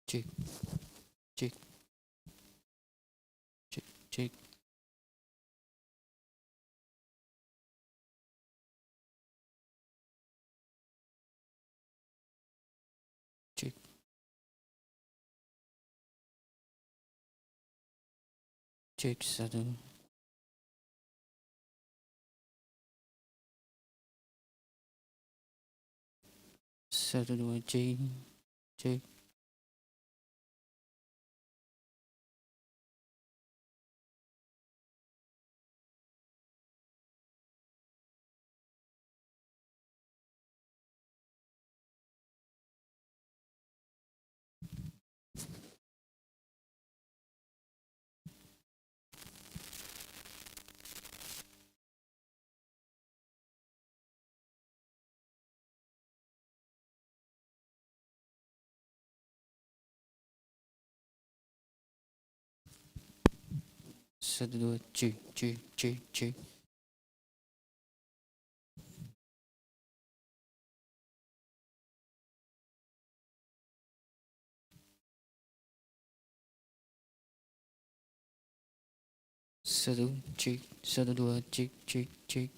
check, check, check, check, check, check, satu dua cek, cek, satu dua cek, cek, cek, cek, satu cek, satu dua cek, cek, cek.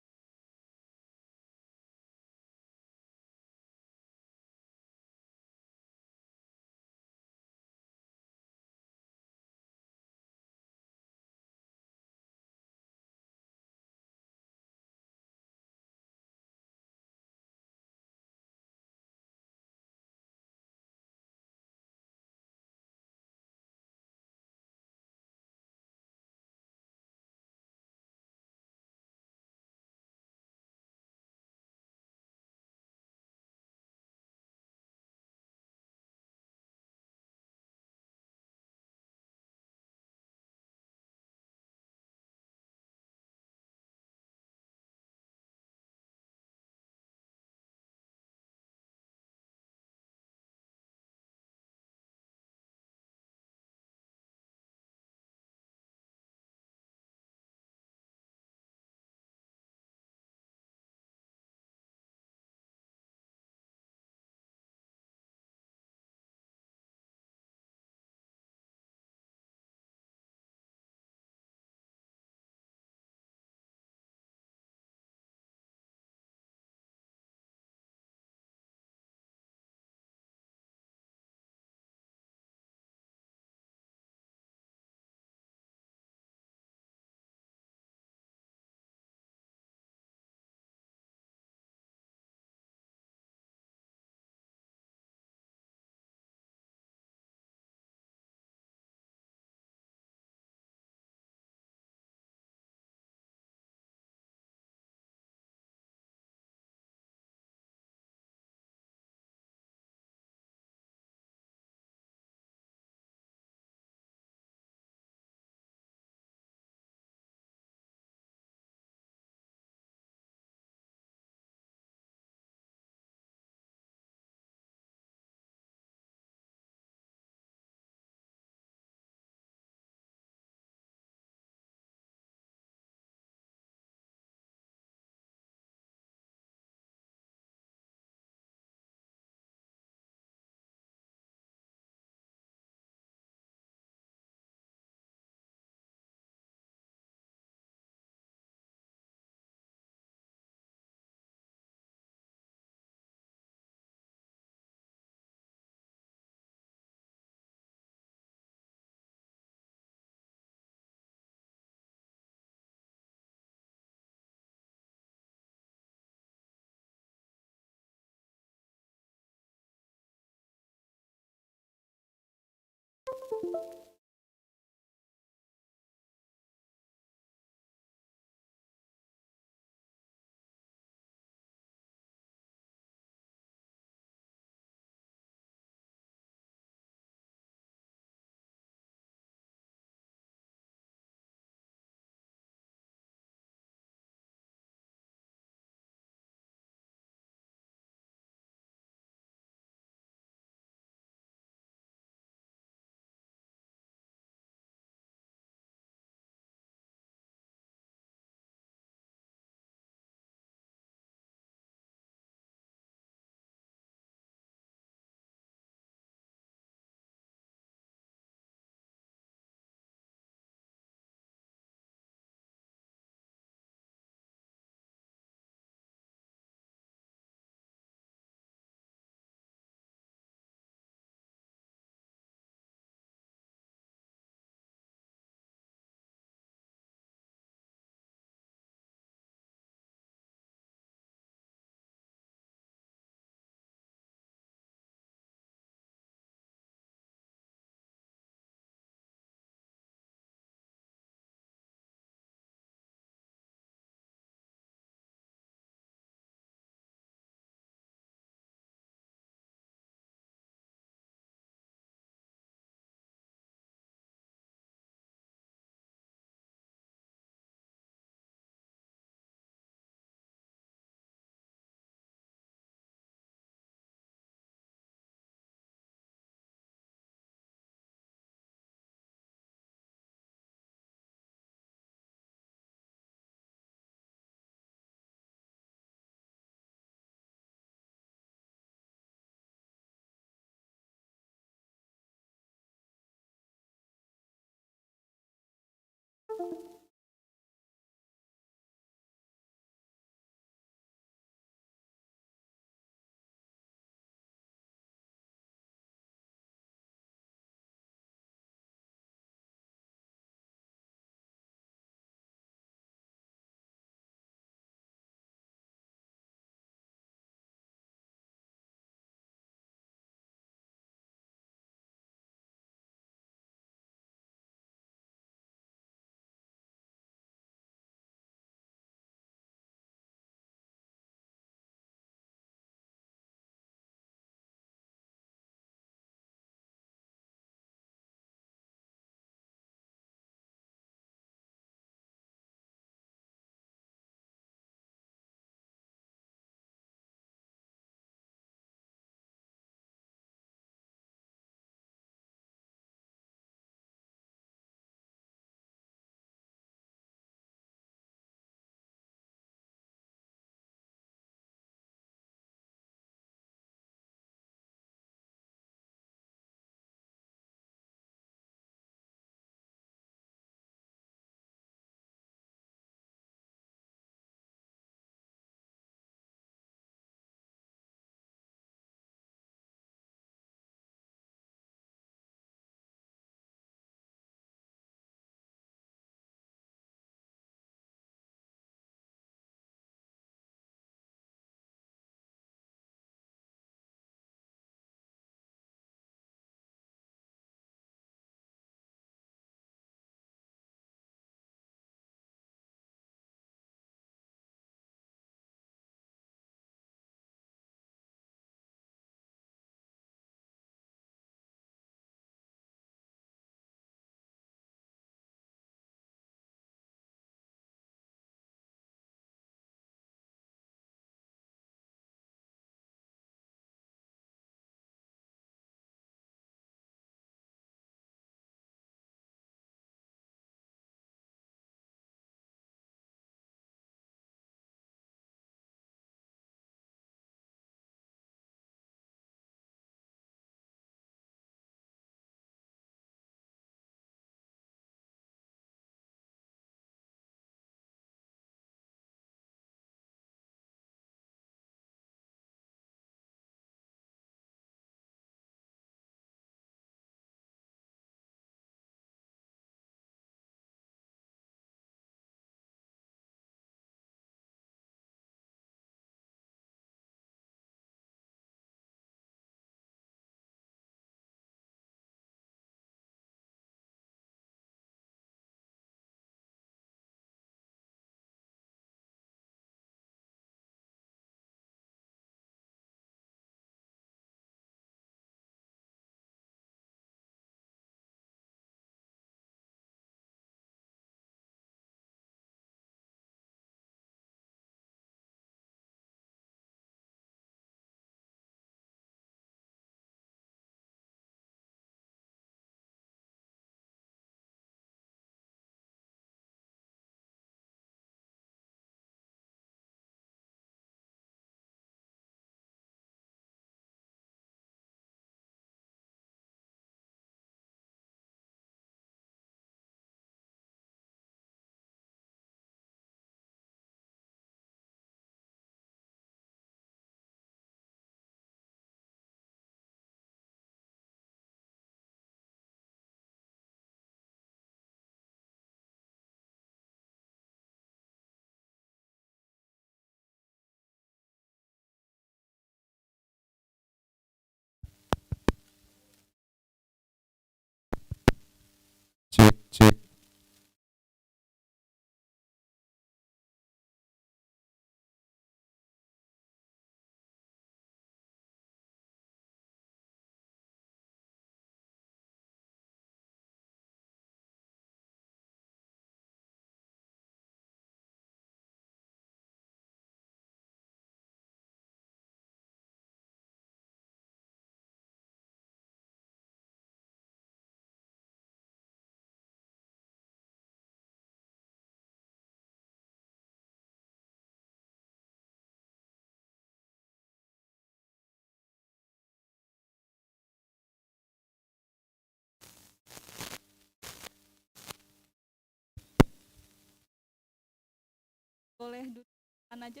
boleh duduk mana aja.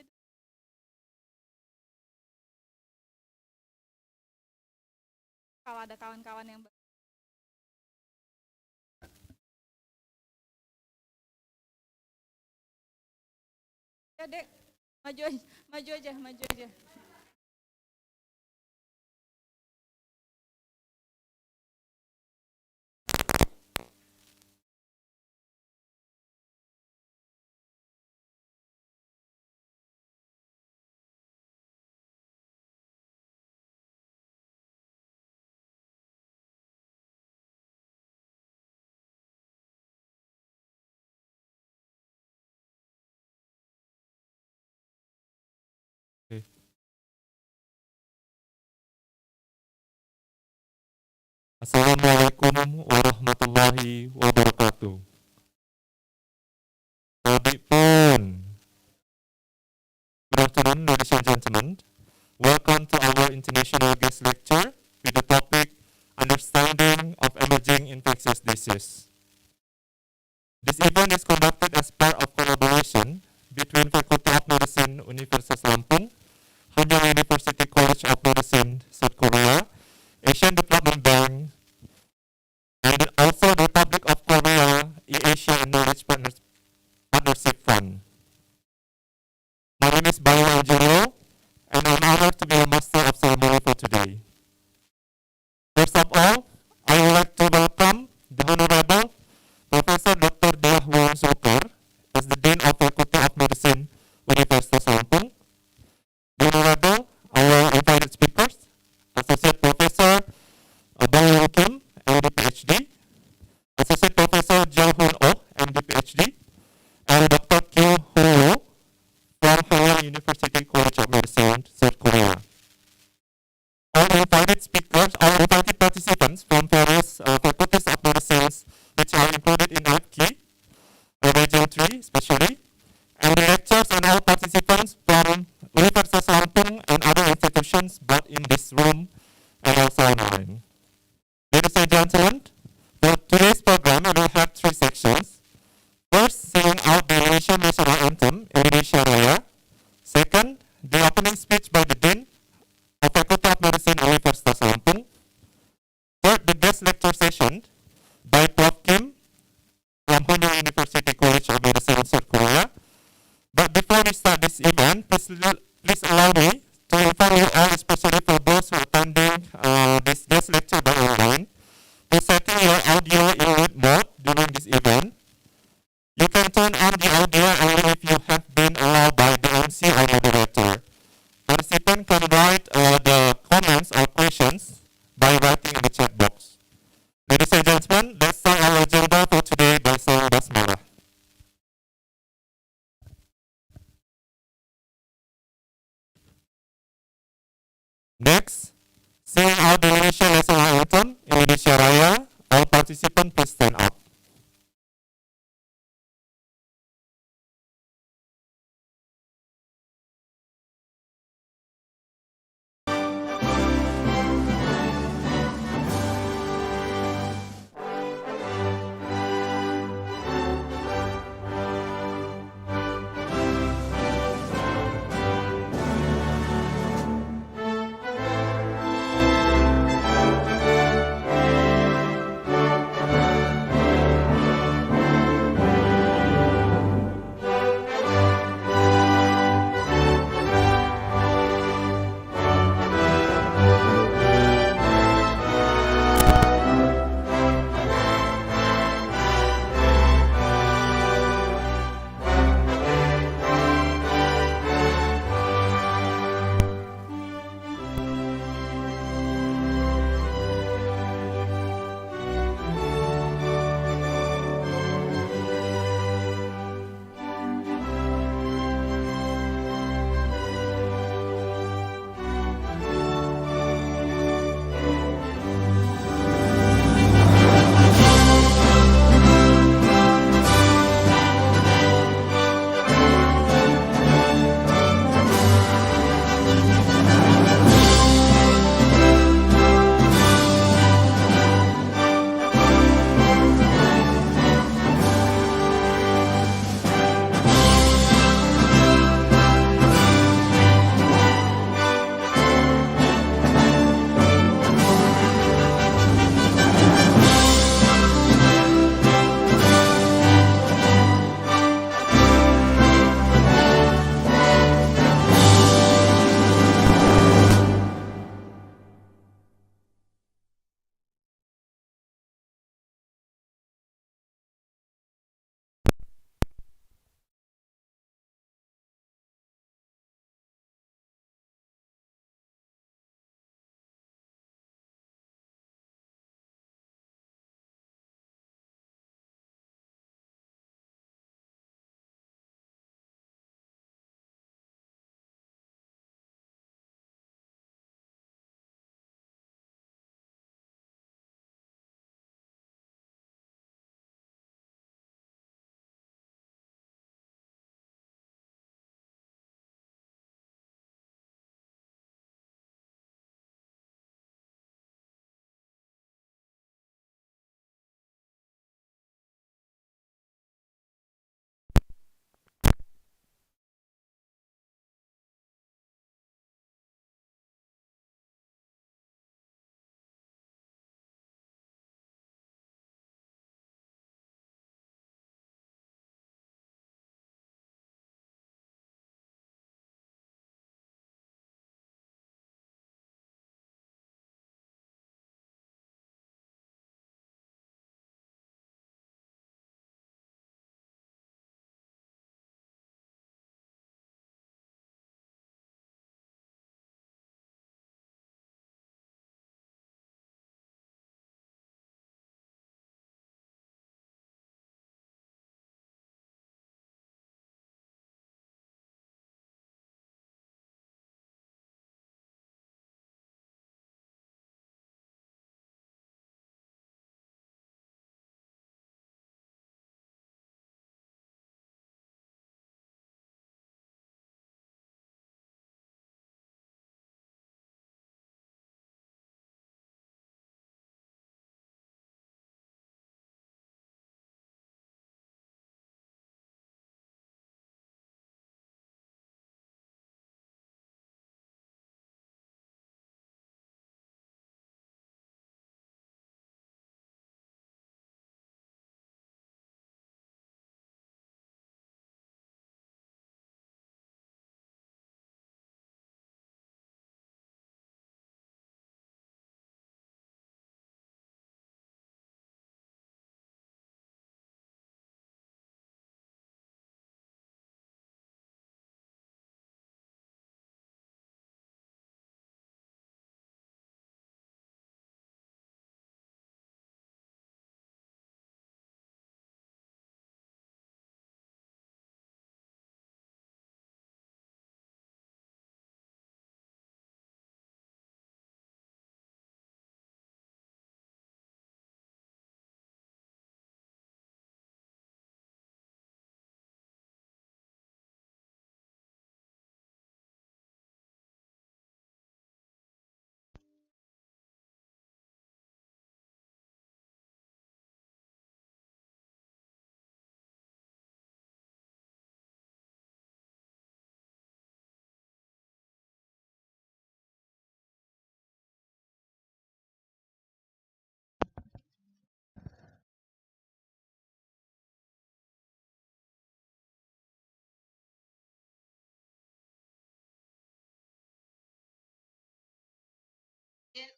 Kalau ada kawan-kawan yang ya dek, maju aja, maju aja, maju aja. Okay. Assalamualaikum warahmatullahi wabarakatuh. Adik pun. Good afternoon, ladies and gentlemen. Welcome to our international guest lecture with the topic Understanding of Emerging Infectious Disease. This event is conducted as part of collaboration between Faculty of Medicine, Universitas Lampung, Hanyang University College of Medicine, South Korea, Asian Development Bank, and also the Republic of Korea, Asia and Knowledge Partnership Fund. My name is Bayu Angelio, and I'm honored to be a master of ceremony for today. First of all, I would like to welcome the Honorable Professor Dr. Diah Wong Soker as the Dean of Faculty of Medicine, Universitas Lampung. The Honorable, our invited speakers, Associate Professor Bang Kim, MD PhD, Associate Professor Jo Hoon Oh, MD PhD, and Dr. Kyo Ho from Hanyang University College of Medicine, South Korea. All invited speakers, all invited participants from various faculties of medicine, which are included in FK, Region 3 especially, and the lecturers and all participants from Universitas Lampung and other institutions both in this room and also online. Ladies and gentlemen, for today's program, we will have three sections. First, singing out the Indonesian national anthem, Indonesia Raya. Second, the opening speech by the Dean of Faculty of Medicine, Universitas Lampung. Third, the guest lecture session by Prof. Kim from Hanyang University College of Medicine, South Korea. But before we start this event, please allow me to inform you all, especially for those who are attending this guest lecture by online, to setting your audio in mute mode during this event. You can turn on the audio only if you have been allowed by the MC or moderator. Participants can write the comments or questions by writing in the chat box. Ladies and gentlemen, let's start our agenda for today by saying Basmalah. Next, sing out the Indonesian national anthem, Indonesia Raya. All participants please stand up.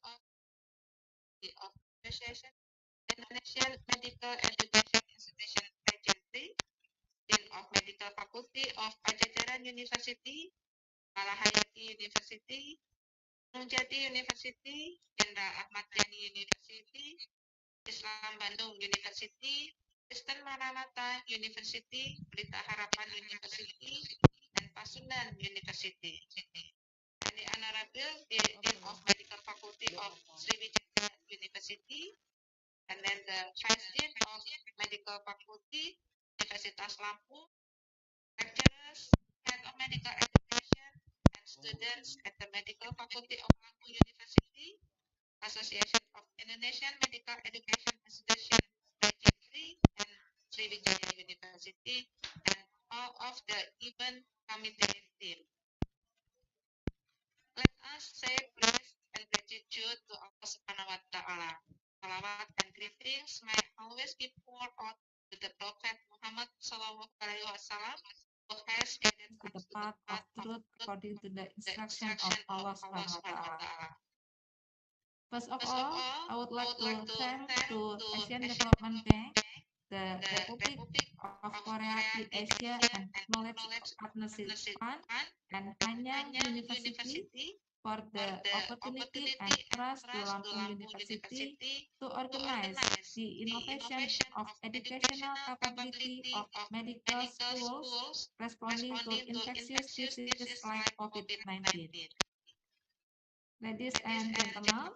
of Association Indonesian Medical Education Institution Agency, Dean of Medical Faculty of Pajajaran University, Malahayati University, Gunung Jati University, Jenderal Ahmad Yani University, Islam Bandung University, Kristen Maranatha University, Pelita Harapan University, dan Pasundan University. And the Honorable Dean of Medical Faculty of Sriwijaya University, and then the Vice Dean of Medical Faculty, Universitas Lampung, lecturers, head of medical education, and students at the Medical Faculty of Lampung University, Association of Indonesian Medical Education Institution, Agency, and Sriwijaya University, and all of the event committee team. Let us say praise and gratitude to Allah Subhanahu wa Ta'ala. Salawat and greetings may always be poured out to the Prophet Muhammad Sallallahu Alaihi Wasallam, who has guided to us the path of truth according to the instruction of Allah Subhanahu wa Ta'ala. First of all, I would like to thank to Asian Development Bank, the Republic of Korea in Asia and Knowledge Partnership Fund, and Hanyang University for the opportunity and trust to Lampung University to organize the innovation of educational capability of medical schools responding to infectious diseases like COVID-19. Ladies and gentlemen,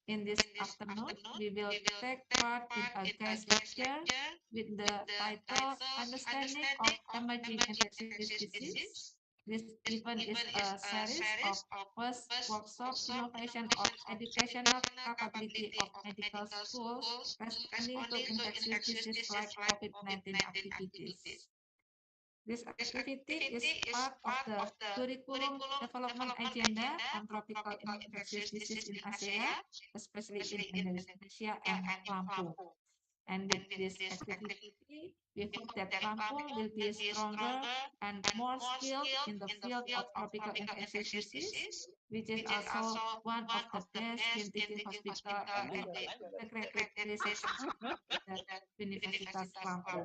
in this afternoon, we will take part in a guest lecture with the title Understanding of Emerging Infectious Disease. This event is a series of first workshop innovation of educational capability of medical schools responding to infectious disease like COVID-19 activities. This activity is part of the curriculum development agenda on tropical infectious disease in Asia, especially in Indonesia and Lampung. And with this activity, we hope that Lampung will be stronger and more skilled in the field of tropical infectious disease, which is also one of the best scientific hospital and integrated research at Universitas Lampung.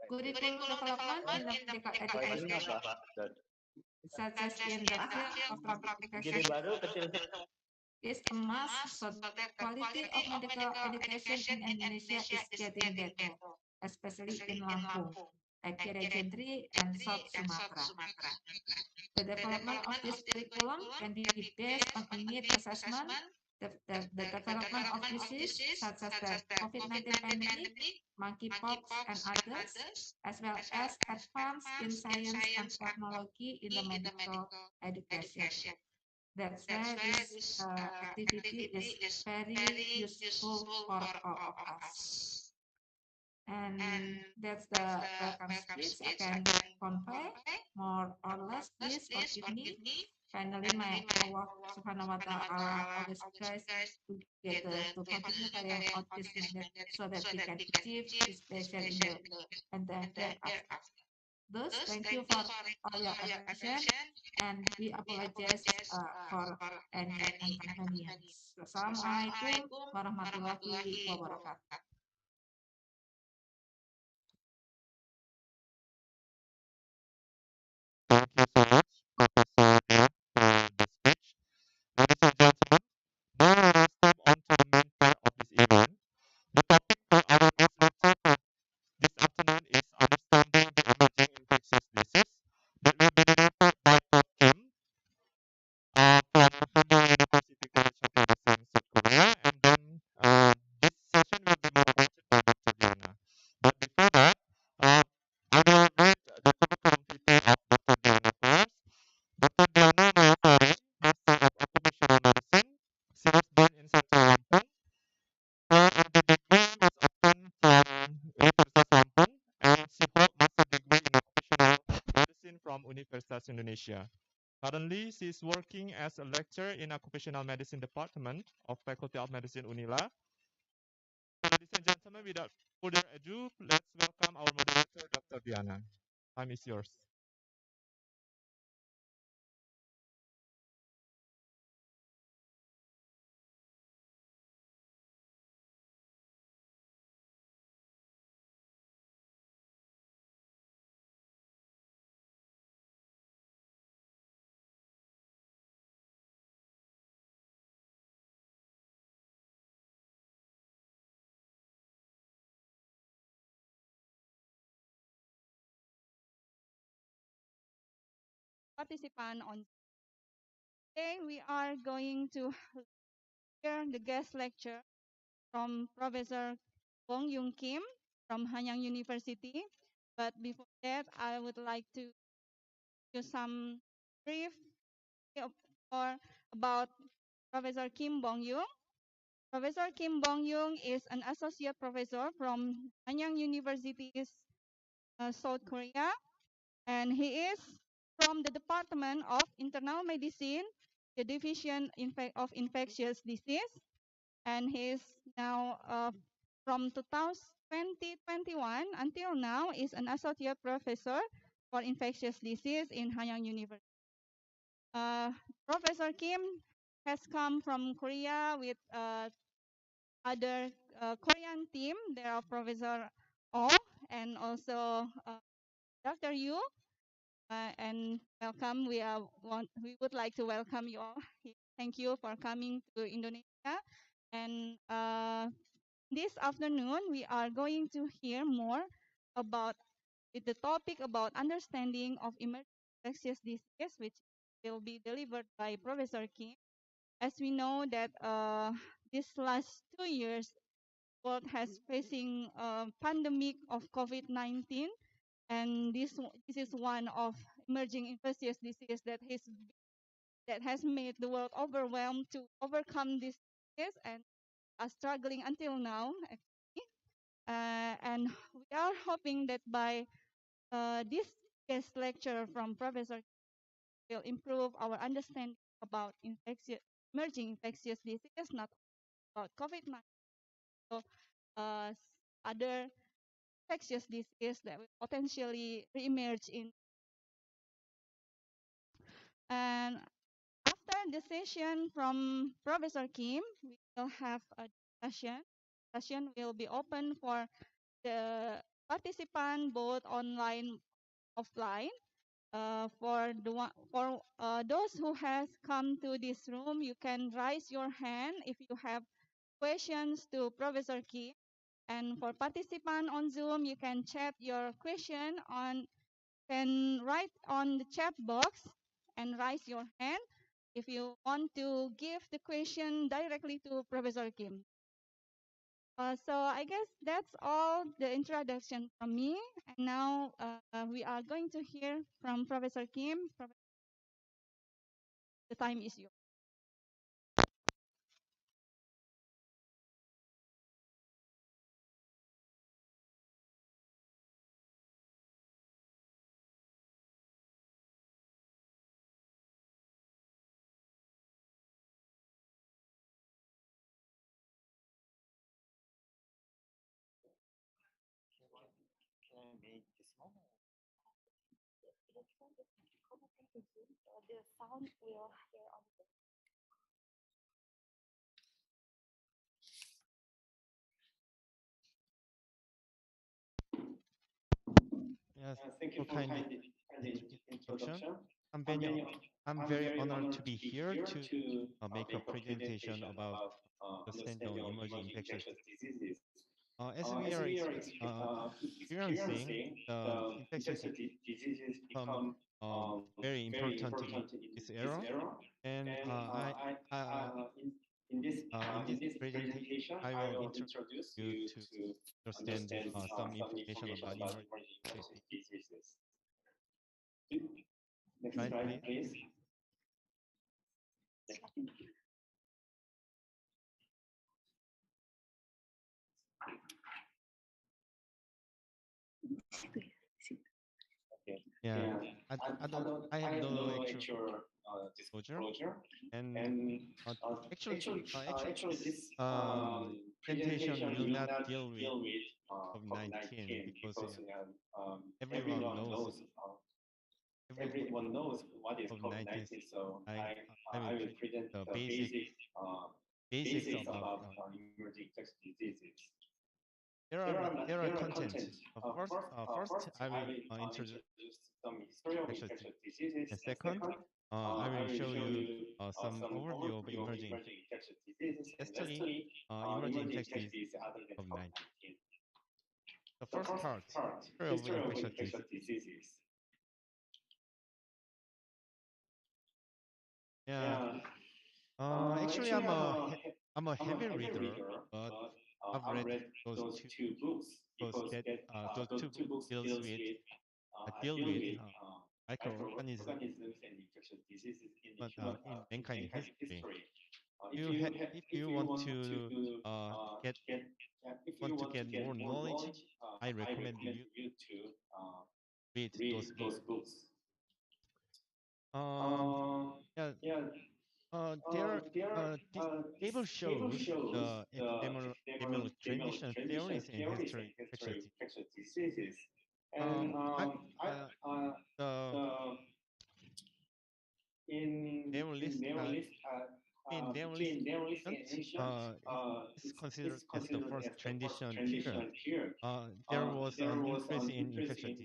Curriculum development in the medical education, such as in the field of infection, is a must so that quality of medical education in Indonesia is getting better, especially in Lampung, Aceh Gentry, and South Sumatra. The development of this curriculum can be based on a need assessment, the development of disease such as the COVID-19 pandemic, monkeypox, and others, as well as advance in science and technology in the medical education. That's why this activity is very useful for all of us. And that's the welcome speech I can convey. More or less, please forgive me. Finally, my Allah Subhanahu wa Ta'ala always guides together to continue carrying out this mandate so that we can achieve this pleasure in the and the hereafter. Thus, thank you for all your attention, and we apologize for any inconvenience. Wassalamualaikum warahmatullahi wabarakatuh. Thank you so much, Professor Dian, for the speech. Ladies and gentlemen, now we will step on to the main part of this event. The topic for our guest lecture for this afternoon is Understanding the Emerging Infectious Disease, that will be delivered by Prof. Kim from National University College of Medicine, South Korea, and then this session will be moderated by Dr. Diana. But before that, I will read the curriculum vitae of Dr. Diana first. Dr. Diana Nayakorin, Master of Occupational Medicine. She was born in Central Lampung. Her MD degree was obtained from Universitas Lampung, and she hold master degree in Occupational Medicine from Universitas Indonesia. Currently, she is working as a lecturer in Occupational Medicine Department of Faculty of Medicine Unila. Ladies and gentlemen, without further ado, let's welcome our moderator, Dr. Diana. Time is yours. participant on today. We are going to hear the guest lecture from Professor Bong Yung Kim from Hanyang University. But before that, I would like to give some brief or about Professor Kim Bong Yung. Professor Kim Bong Yung is an associate professor from Hanyang University's South Korea, and he is from the Department of Internal Medicine, the Division of Infectious Disease, and he is now from 2021 until now is an associate professor for infectious disease in Hanyang University. Professor Kim has come from Korea with other Korean team. There are Professor Oh and also Dr. Yu. And welcome. We would like to welcome you all. Thank you for coming to Indonesia. And this afternoon, we are going to hear more about the topic about understanding of emerging infectious disease, which will be delivered by Professor Kim. As we know that this last 2 years, world has facing a pandemic of COVID-19, and this is one of emerging infectious disease that has made the world overwhelmed to overcome this disease and are struggling until now. Actually. And we are hoping that by this guest lecture from Professor will improve our understanding about emerging infectious disease, not about COVID-19, so other infectious disease that will potentially reemerge in. And after the session from Professor Kim, we will have a discussion. Session will be open for the participant both online, offline. For those who has come to this room, you can raise your hand if you have questions to Professor Kim. And for participant on Zoom, you can chat your question can write on the chat box and raise your hand if you want to give the question directly to Professor Kim. So I guess that's all the introduction from me. And now we are going to hear from Professor Kim. The time is yours. Can I make this one? The sound will hear on the Yes, Thank you for for kind introduction. introduction. I'm I'm very, very, I'm I'm very very honored to honored be to be here here to to make a make a presentation presentation about about understanding understanding of of emerging emerging infectious infectious diseases. As we As are we are experiencing, experiencing, the infectious infectious diseases become become very very important in important in this this era. era. And And in in this this presentation, presentation, I I will will introduce introduce you you to to understand understand some some information information about about emerging emerging infectious infectious disease. diseases. Next Right, slide, please. please. Okay. Yeah, Yeah. I I have have no no actual actual disclosure, disclosure, and and uh, actually, actually, this this presentation will will not not deal with deal with COVID-19 COVID-19 because because everyone knows everyone everyone knows what is COVID-19. COVID-19. So I I will I will present present the the basics basics about about emerging infectious diseases. there are There are content. content. First, First, I I will will introduce introduce some history of infectious disease, infectious diseases, and and second, second, I I will will show show you you some some overview of overview of emerging emerging infectious diseases, and lastly, lastly, emerging emerging infectious infectious disease diseases other than COVID-19. COVID-19. The The first first part, part, history of history of infectious infectious disease. diseases. Yeah. Actually, I'm a heavy reader, but I've read those two books because those two books deal with microorganisms and infectious diseases in mankind history. If you uh, get want to get more knowledge, I recommend you read those books. Um, yeah, there this table shows the epidemiological transmission theories and history infectious diseases. I the they were list in their list ancient is considered as the first transition period. There was an increase in infectious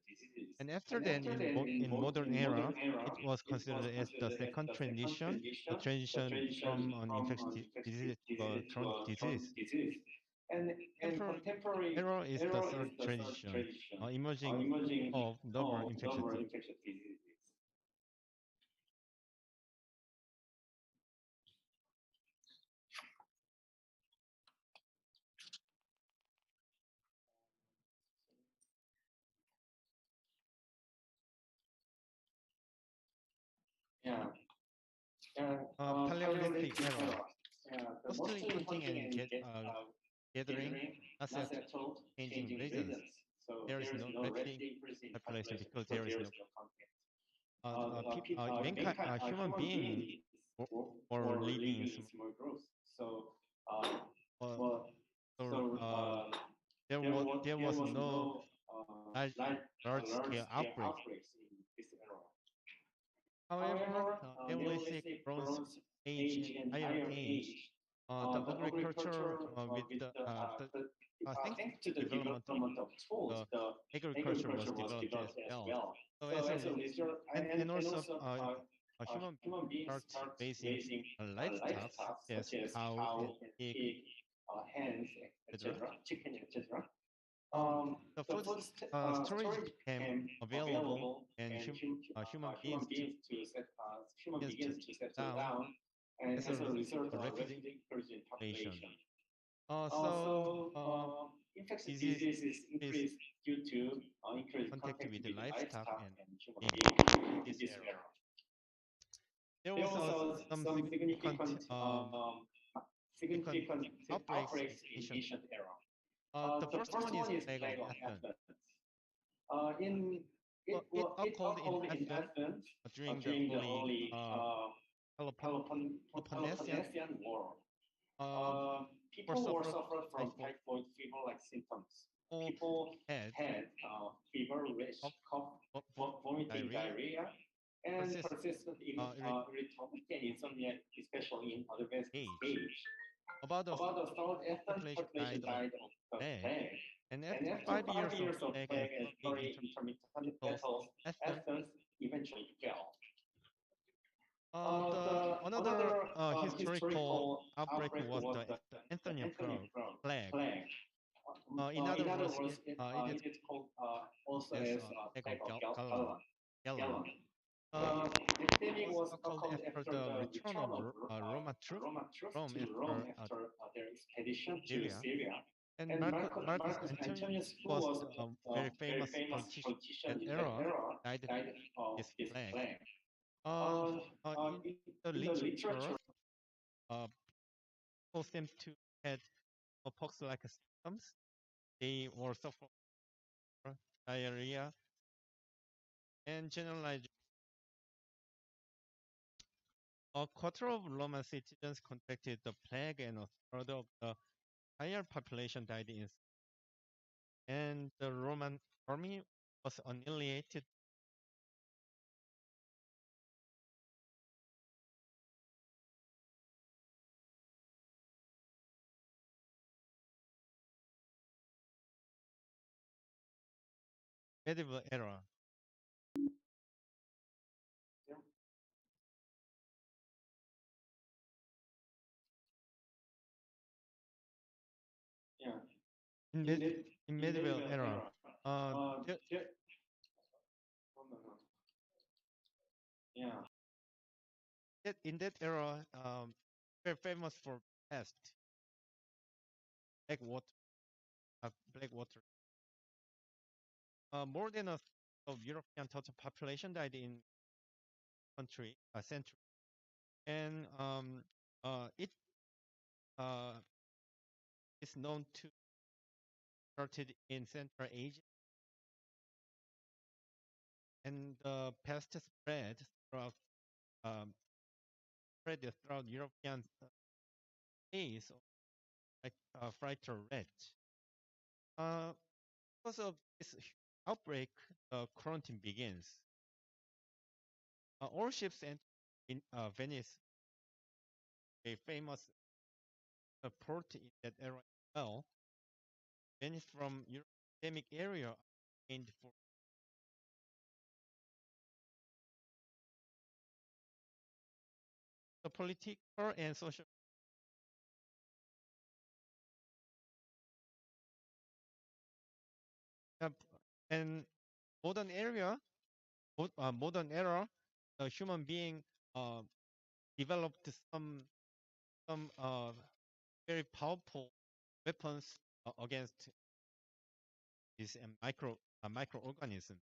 disease, and after that, in modern era, it was considered as the second transition, the transition from an infectious disease to a chronic disease. And contemporary era is the third transition, emerging of novel infectious disease. Paleolithic era. Mostly hunting and gathering are settled, changing regions. There is no rapid increase in population because there is no contact. Mankind, human beings were living in small groups. So, uh, so there was no large scale outbreaks in this era. However, Neolithic, Bronze Age, and Iron Age, the agriculture thanks to the development of tools, the agriculture was developed as well. So as a result, and also human beings start raising livestock such as cow and pig, hens, etc., chicken, etc. The food storage became available, and human begins to settle down, and as a result, rapidly increasing population. Infectious diseases increased due to increased contact with the livestock and human beings in this era. There was some significant outbreaks in ancient era. The first one is plague of Athens. It occurred in Athens during the early Peloponnesian War. People were suffered from typhoid fever-like symptoms. People had fever, rash, cough, vomiting, diarrhea, and persistent irritability and insomnia, especially in advanced age. About a third population died of the plague. And after 5 years of plague and very intermittent battles, Athens eventually fell. Another historical outbreak was the Anthonian plague. In other words, it is called also as plague of Gallon. The epidemic was called after the return of Roman troops to Rome after their expedition to Syria. And Marcus Antonius, who was a very famous politician that era, died of this plague. In the literature, people seem to had pox-like symptoms. They were suffering from diarrhea and generalized. A quarter of Roman citizens contracted the plague, and a third of the entire population died in. And the Roman army was annihilated. Medieval era. Yeah. In medieval era, yeah. in that era, very famous for pest, black water, black water. More than a of European total population died in country century, and it uh, is known to started in Central Asia, and the pest throughout um, spread throughout European days, like fighter rat. Uh, because of this outbreak, quarantine begins. All ships enter in Venice, a famous port in that era as well. Venice from European area aimed for the political and social. Uh, and modern area, modern era, the human being uh, developed some very powerful weapons against this microorganism.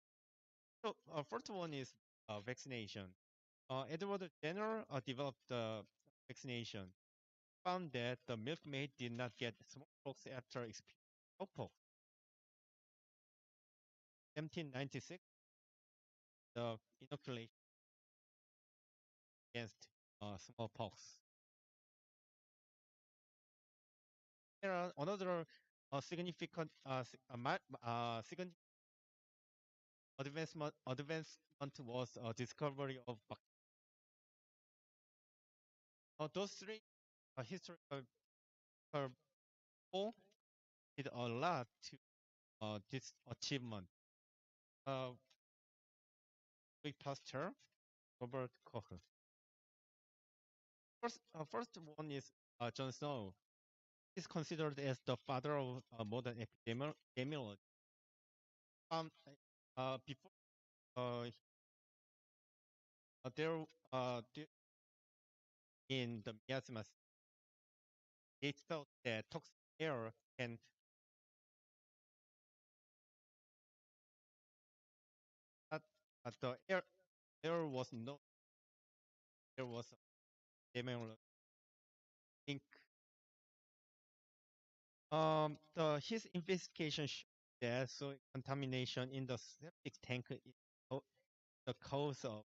So first one is vaccination. Edward Jenner developed the vaccination. Found that the milkmaid did not get smallpox after experiencing smallpox. 1796, the inoculation against smallpox. There are another significant significant advancement was discovery of those three historical people did a lot to this achievement. Louis Pasteur, Robert Koch. First one is John Snow. He's considered as the father of modern epidemiology. Before uh, there in the miasmas, it felt that toxic air can the air was no there was epidemiology. Think his investigation showed that so contamination in the septic tank is the cause of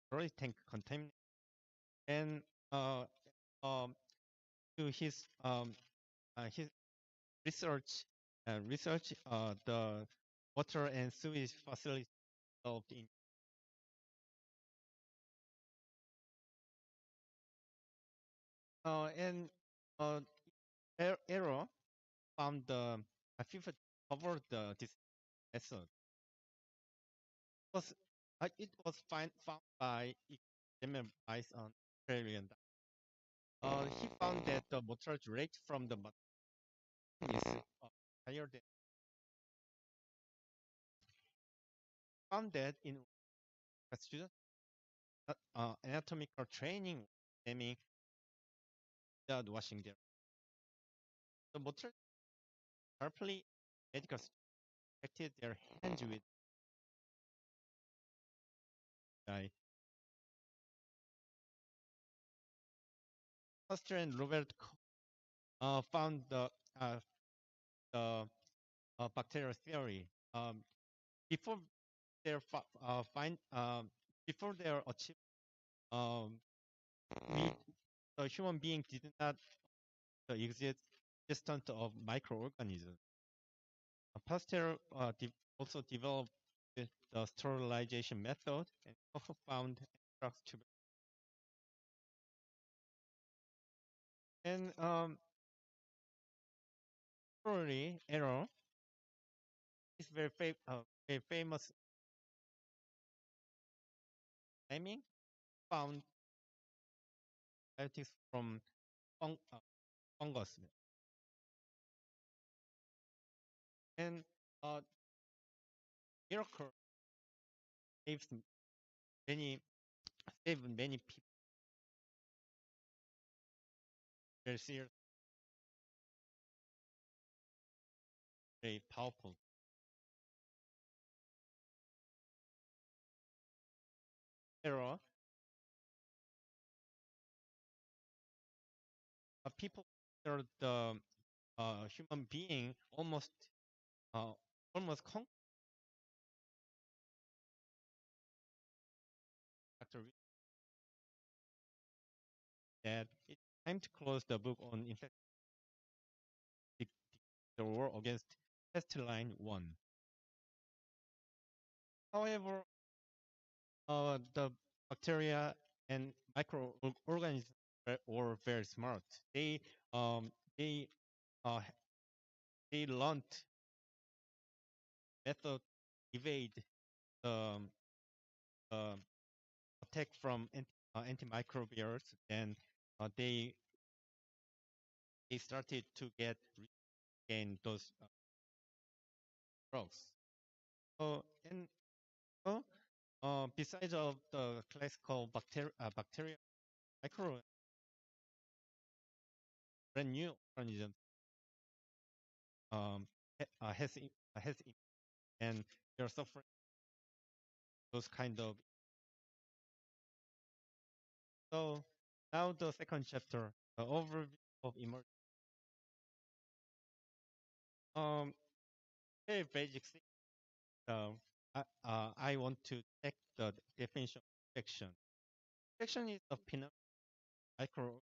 storage tank contamination, and uh, um, to his research the water and sewage facilities developed in and error found the FIFA covered this method. It was found by examiners on Australian. He found that the mortality rate from the is higher than found that in students anatomical training stemming without washing their the mortality sharply medical affected their hands with dye. Pasteur and Robert found the bacterial theory before their find before their achieve um, we, the human being did not existence of microorganisms. Pasteur also developed the sterilization method and also found anthrax tuberculosis. And probably error is very famous timing found antibiotics from fungus. And miracle saves many saved many people. Very serious, very powerful. Error. People consider the human being uh, almost conquered that it's time to close the book on infection the war against test line 1. However, the bacteria and microorganisms were very smart. Um, they uh, they learned method evade the attack from antimicrobials, and they started to gain those drugs. And so, besides of the classical bacteria, micro brand new organisms um, has and they're suffering those kind of. So now the second chapter, the overview of emerging. Um, very basic thing. I want to check the definition of infection. Infection is a phenomenon micro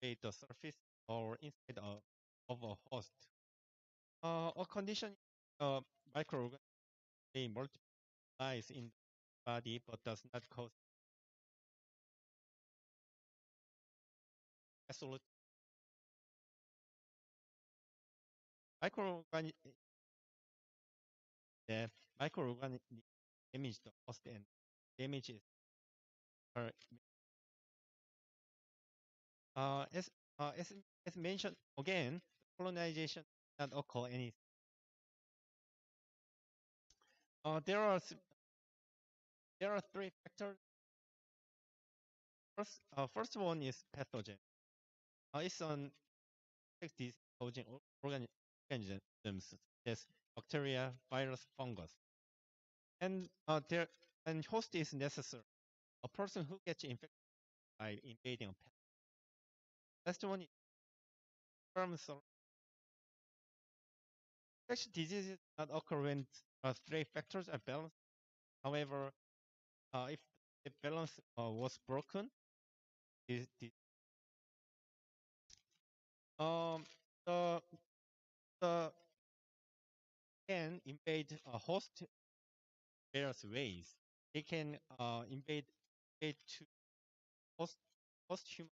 the surface or inside of a host. A condition uh, microorganism may multiplies in the body but does not cause absolute microorganism that microorganism damage the host and damages are uh, as uh, as as mentioned again, colonization does not occur any. There are there are three factors. First one is pathogen. It's an disease causing organisms such as bacteria, virus, fungus, and there and host is necessary. A person who gets infected by invading a pet. Last one is germ. Infectious diseases not occur when three factors are balanced. However, if the balance was broken, the um the the can invade a host various ways. They can invade to host human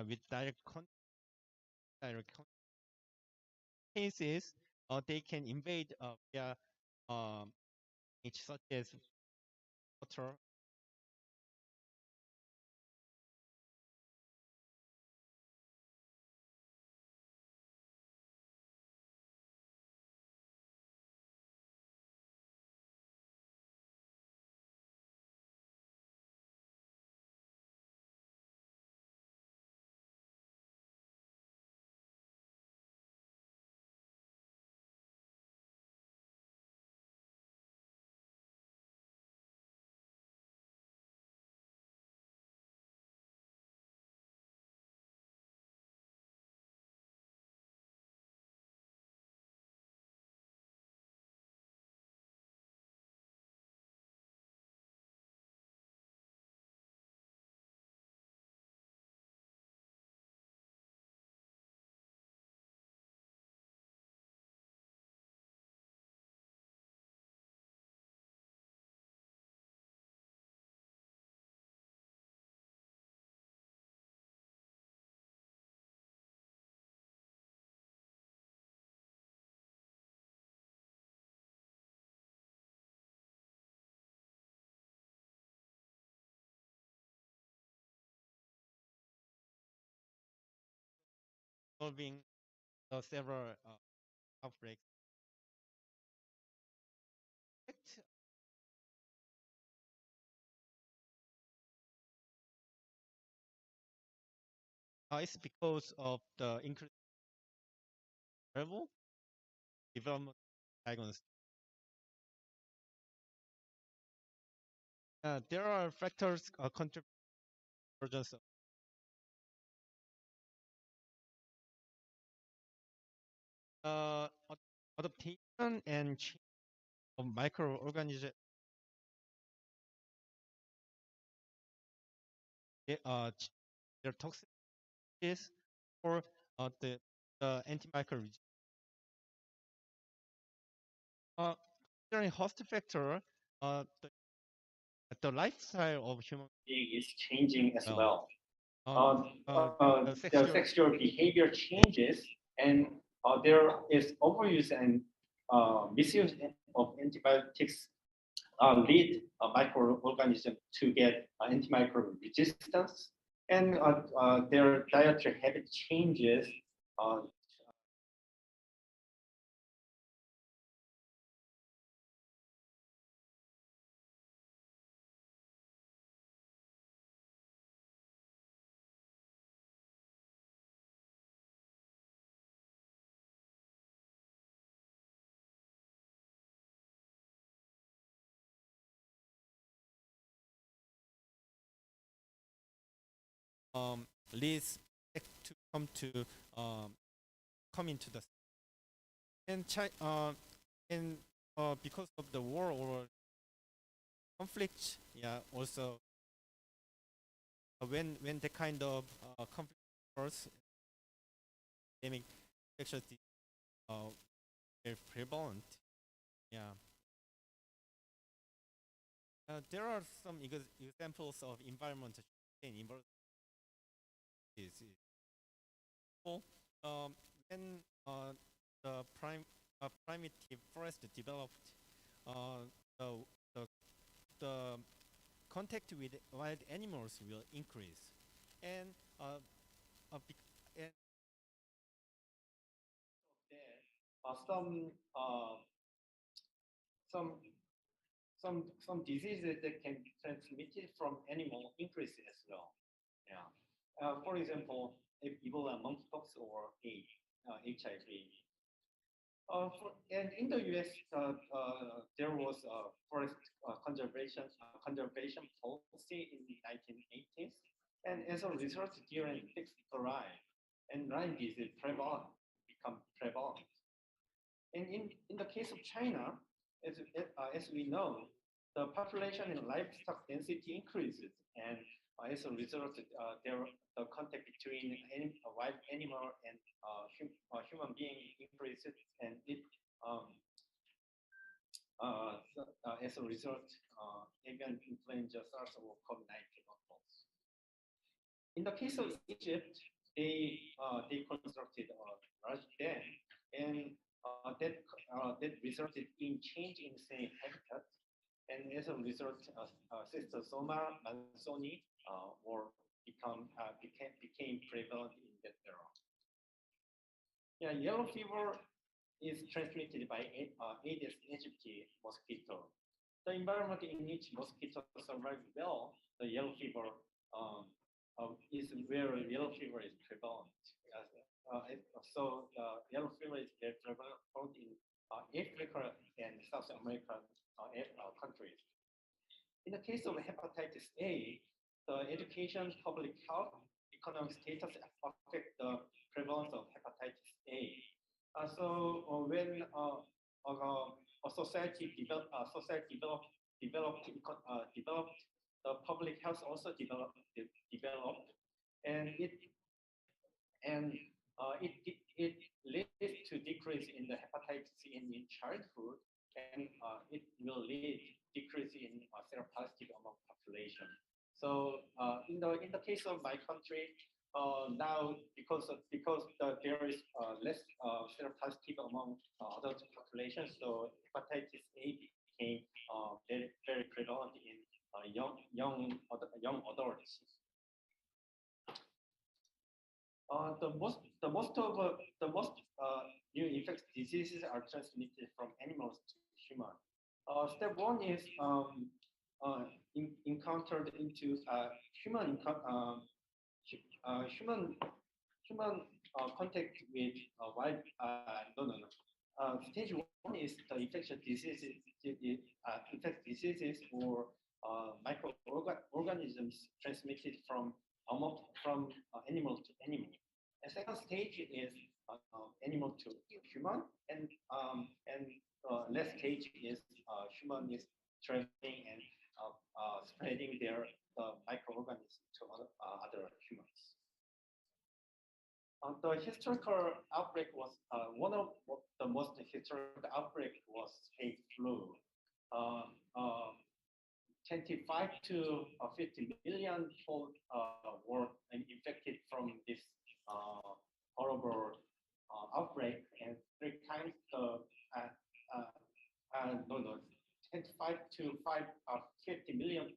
with direct cases. They can invade via um such as water. Solving the several outbreaks. It's because of the increased travel, development diagnosis. There are factors contributions. Adaptation and change of microorganisms, their toxicities, or the antimicrobial resistance. Considering host factor, the lifestyle of human Is changing as well. well. The The sexual behavior changes, and there is overuse and misuse of antibiotics lead a microorganism to get antimicrobial resistance, and their dietary habit changes. Uh, leads to come into the and because of the war or conflict, yeah, also when the kind of conflict occurs, epidemic infectious disease very prevalent. Yeah. There are some examples of environmental change. Well, when the primitive forest developed, uh, the, the, the contact with wild animals will increase, and and some some some diseases that can be transmitted from animal increase as well. Yeah. For example, Ebola, monkeypox, or AIDS, HIV. And in the U.S., there was a forest conservation policy in the 1980s, and as a result, deer and pigs thrive, and Lyme disease become prevalent. And in the case of China, as we know, the population and livestock density increases, and as a result, the contact between a wild animal and human being increases, and as a result, avian influenza, SARS, or COVID-19 occurs. In the case of Egypt, they constructed a large dam, and that resulted in change in snake habitat, and as a result, Cystosoma mansoni became prevalent in that era. Yeah, yellow fever is transmitted by Aedes aegypti mosquito. The environment in which mosquitoes survive well, the yellow fever is where yellow fever is prevalent. So yellow fever is very prevalent both in Africa and South American countries. In the case of hepatitis A, the education, public health, economic status affect the prevalence of hepatitis A. When a society developed, the public health also developed, and it leads to decrease in the hepatitis C in childhood, and it will lead decrease in seropositive among population. So in the case of my country, now there is less seropositive among adult population, so hepatitis A became very prevalent in young adults. The most new infectious diseases are transmitted from animals to human. Step one is encountered into human human contact with wild stage one is the infectious diseases, infectious diseases or microorganisms transmitted from animal to animal. The second stage is animal to human, and last stage is human is traveling and spreading their microorganisms to other humans. The historical outbreak was one of the most historical outbreak was hay flu. Uh, uh, 25 to 50 million people were infected from this horrible outbreak, and three times the no no 25 to 50 million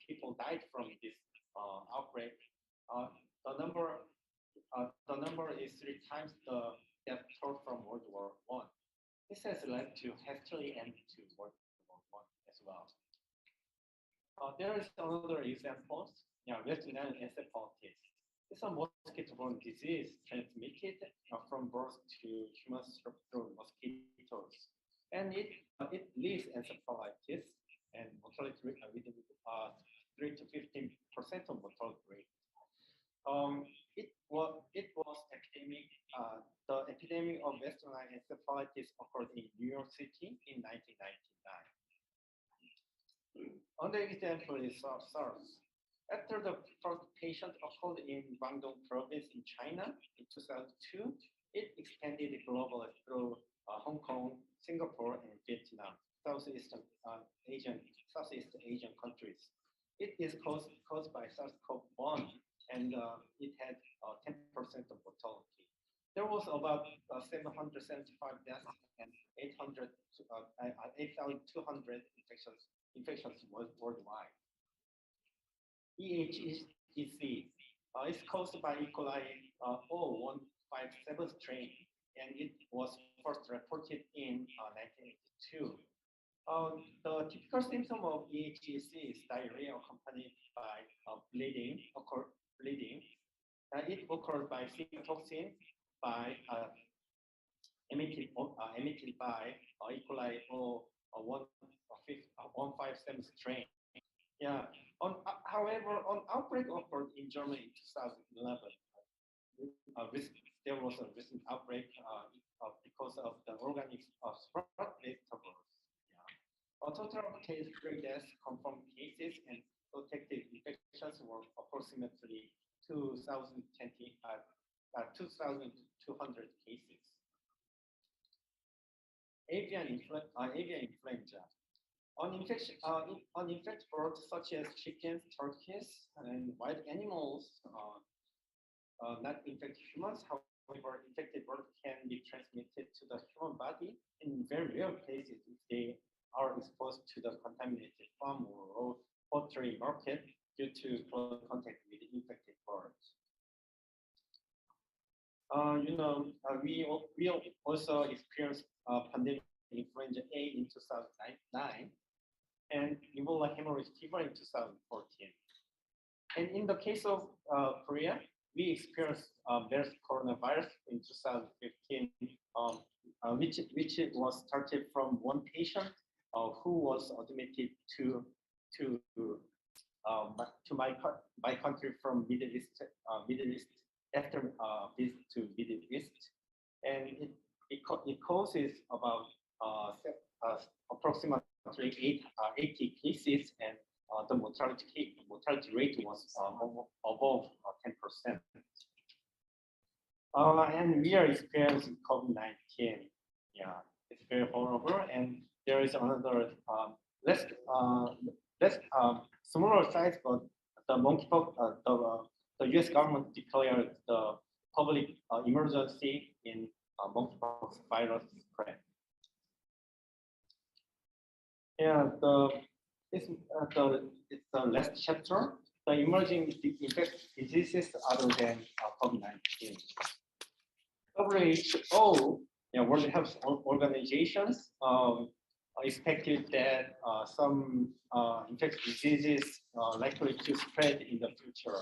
people died from this outbreak. Uh, the number is three times the death toll from World War One. This has led to hastily end to World War One as well. There is another example. Yeah, West Nile encephalitis. It's a mosquito-borne disease transmitted from birth to humans through mosquitoes, and it leaves encephalitis and mortality rate within 3 to 15% of mortality rate. It was epidemic. The epidemic of West Nile encephalitis occurred in New York City in 1999. Another example is SARS. After the first patient occurred in Guangdong province in China in 2002, it expanded globally through Hong Kong, Singapore, and Vietnam, Southeast Asian countries. It is caused by SARS-CoV-1, and it had 10% of mortality. There was about 775 deaths and 8,200 infections worldwide. EHEC is caused by E. coli 0157 strain, and it was first reported in 1982. The typical symptom of EHEC is diarrhea accompanied by bleeding. It occurs by cytotoxin, by emitted by E. coli 0157 strain. Yeah. However, on outbreak occurred in Germany in 2011. There was a recent outbreak because of the organic spread vegetables. Yeah. A total of 3 deaths, confirmed cases, and detected infections were approximately 2,200 cases. Avian influenza. On infected birds such as chickens, turkeys, and wild animals, not infected humans. However, infected birds can be transmitted to the human body in very rare cases if they are exposed to the contaminated farm or poultry market due to close contact with infected birds. We also experienced pandemic influenza A in 2009. And Ebola hemorrhage fever in 2014. And in the case of Korea, we experienced MERS coronavirus in 2015, which was started from one patient who was admitted to my country from Middle East after visit to Middle East, and it causes about approximately 80 cases, and the mortality rate was above 10%. And we are experiencing COVID-19. Yeah, it's very horrible. And there is another less smaller size, but the monkeypox. The U.S. government declared the public emergency in monkeypox virus spread. Yeah, it's the last chapter. The emerging infectious diseases other than COVID-19. WHO, World Health Organizations, expected that some infectious diseases likely to spread in the future.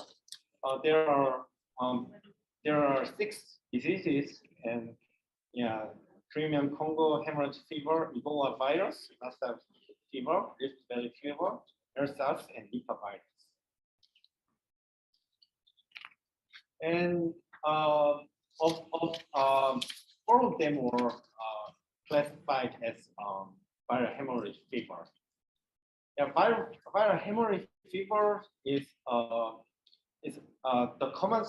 there are um, there are 6 diseases, and yeah, Crimean Congo hemorrhage fever, Ebola virus, Lassa fever, Rift Valley fever, SARS, and Nipah virus. And all of them were classified as viral hemorrhage fever. Yeah, viral hemorrhage fever is the common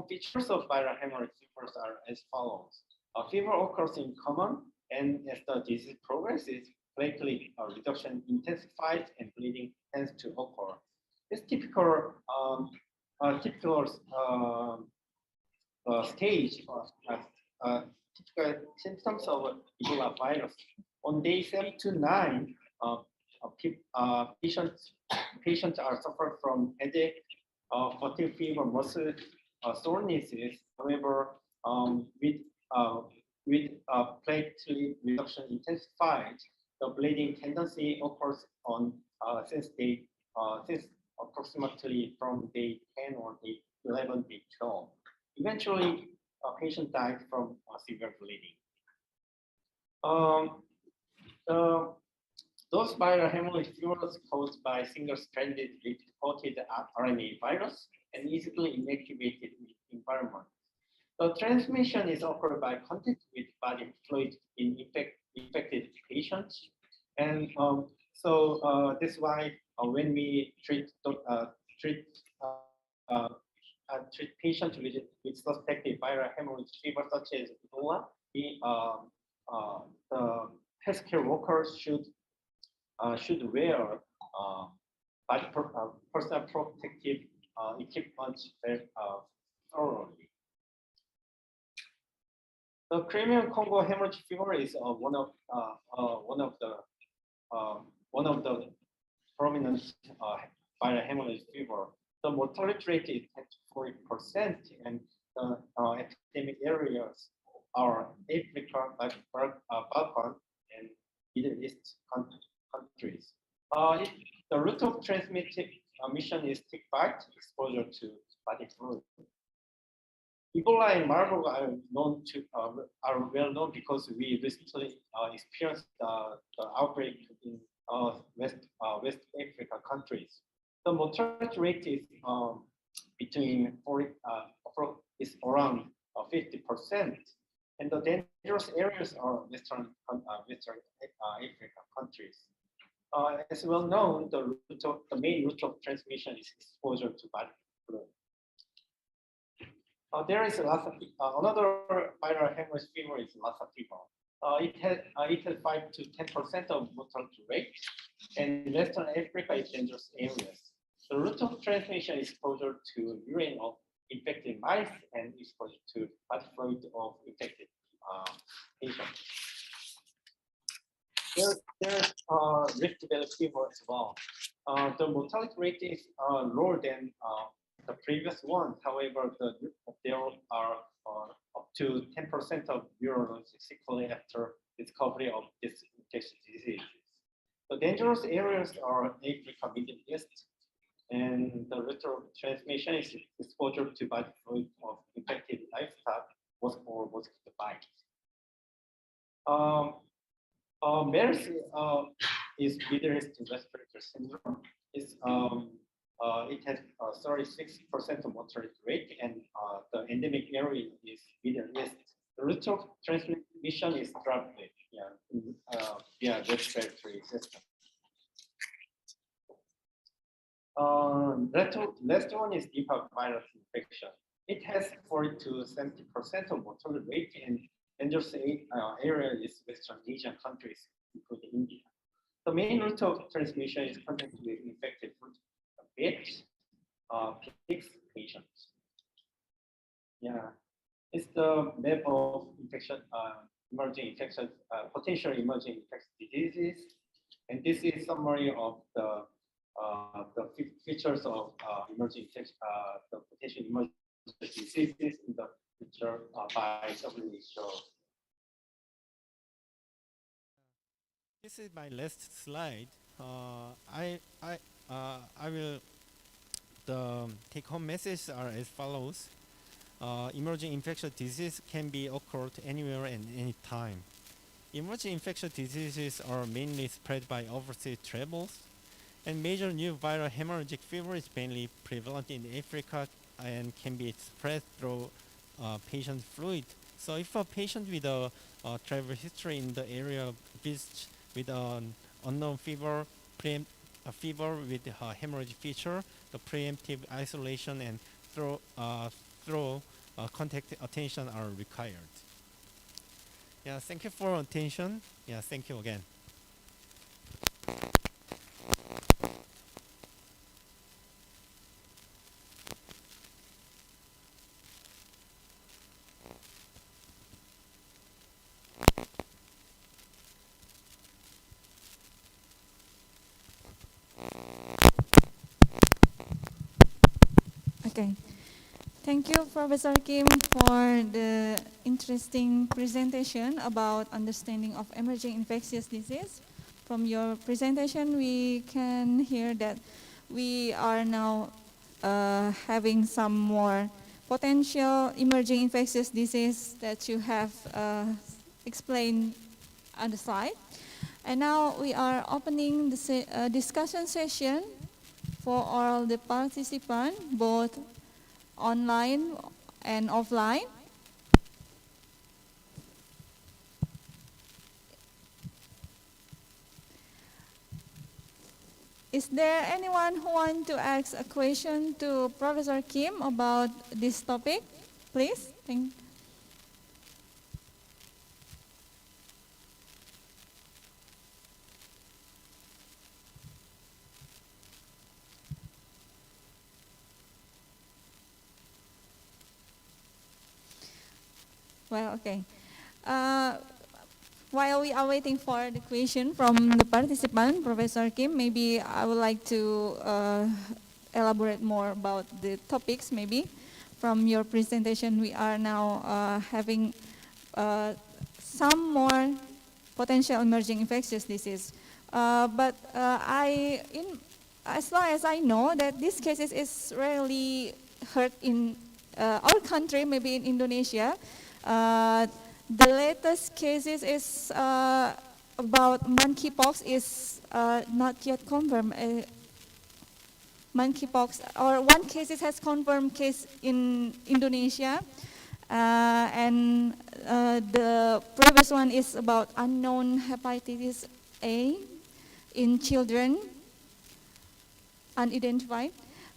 features of viral hemorrhage fevers are as follows. Fever occurs in common, and as the disease progresses, platelet reduction intensifies and bleeding tends to occur. This typical stage typical symptoms of Ebola virus. On day 7 to 9, patients are suffering from headache, fatigue fever, muscle soreness. However, with platelet reduction intensified, the bleeding tendency occurs on since approximately from day 10 or day 11, day 12. Eventually, a patient died from severe bleeding. Those viral hemorrhage fevers caused by single-stranded lipid-coated RNA virus and easily inactivated environment. The transmission is occurred by contact with body fluid in infected patients, and that's why when we treat patients with suspected viral hemorrhage fever such as Ebola, the healthcare workers should wear personal protective equipment thoroughly. The Crimean Congo hemorrhage fever is one of the prominent viral hemorrhage fever. The mortality rate is 40%, and the epidemic areas are Africa, Balkan, and Middle East countries. The route of transmission is tick bite, exposure to body fluid. Ebola and Marburg are well known because we recently experienced the outbreak in West Africa countries. The mortality rate is between 40 is around 50%, and the dangerous areas are Western Africa countries. As well known, the main route of transmission is exposure to body fluid. There is another viral hemorrhage fever is Lassa fever. It has 5 to 10% of mortality rate, and Western Africa is dangerous areas. The route of transmission is exposure to urine of infected mice and exposure to body fluid of infected patients. There's Rift Valley fever as well. The mortality rate is lower than the previous one. However, there are up to 10% of virulence sequelae after discovery of this infectious disease. The dangerous areas are Africa, Middle East, and the route of transmission is exposure to body fluid of infected livestock or mosquito bites. MERS is Middle East respiratory syndrome. It has 36% of mortality rate, and the endemic area is Middle East. The route of transmission is droplet, via respiratory system. Last one is Nipah virus infection. It has 40 to 70% of mortality rate, and dangerous area is Western Asian countries, including India. The main route of transmission is contact with infected pigs, patients. Yeah, it's the map of infection, emerging infections, potential emerging infectious diseases, and this is summary of the features of emerging the potential emerging diseases in the future by WHO. This is my last slide. I will The take-home messages are as follows. Emerging infectious disease can be occurred anywhere and any time. Emerging infectious diseases are mainly spread by overseas travels, and major new viral hemorrhagic fever is mainly prevalent in Africa and can be spread through patient fluid. So if a patient with a travel history in the area visits with an unknown fever, a fever with a hemorrhagic feature, the preemptive isolation and through contact attention are required. Yeah, thank you for attention. Yeah, thank you again. Okay. Thank you, Professor Kim, for the interesting presentation about understanding of emerging infectious disease. From your presentation, we can hear that we are now having some more potential emerging infectious disease that you have explained on the slide. And now we are opening the discussion session for all the participants, both online and offline. Is there anyone who wants to ask a question to Professor Kim about this topic? Please. Well, okay. While we are waiting for the question from the participant, Professor Kim, maybe I would like to elaborate more about the topics. Maybe from your presentation, we are now having some more potential emerging infectious disease. But as long as I know that these cases is rarely heard in our country, maybe in Indonesia. The latest cases is about monkeypox is not yet confirmed. Monkeypox, or one case has confirmed case in Indonesia, and the previous one is about unknown hepatitis A in children, unidentified,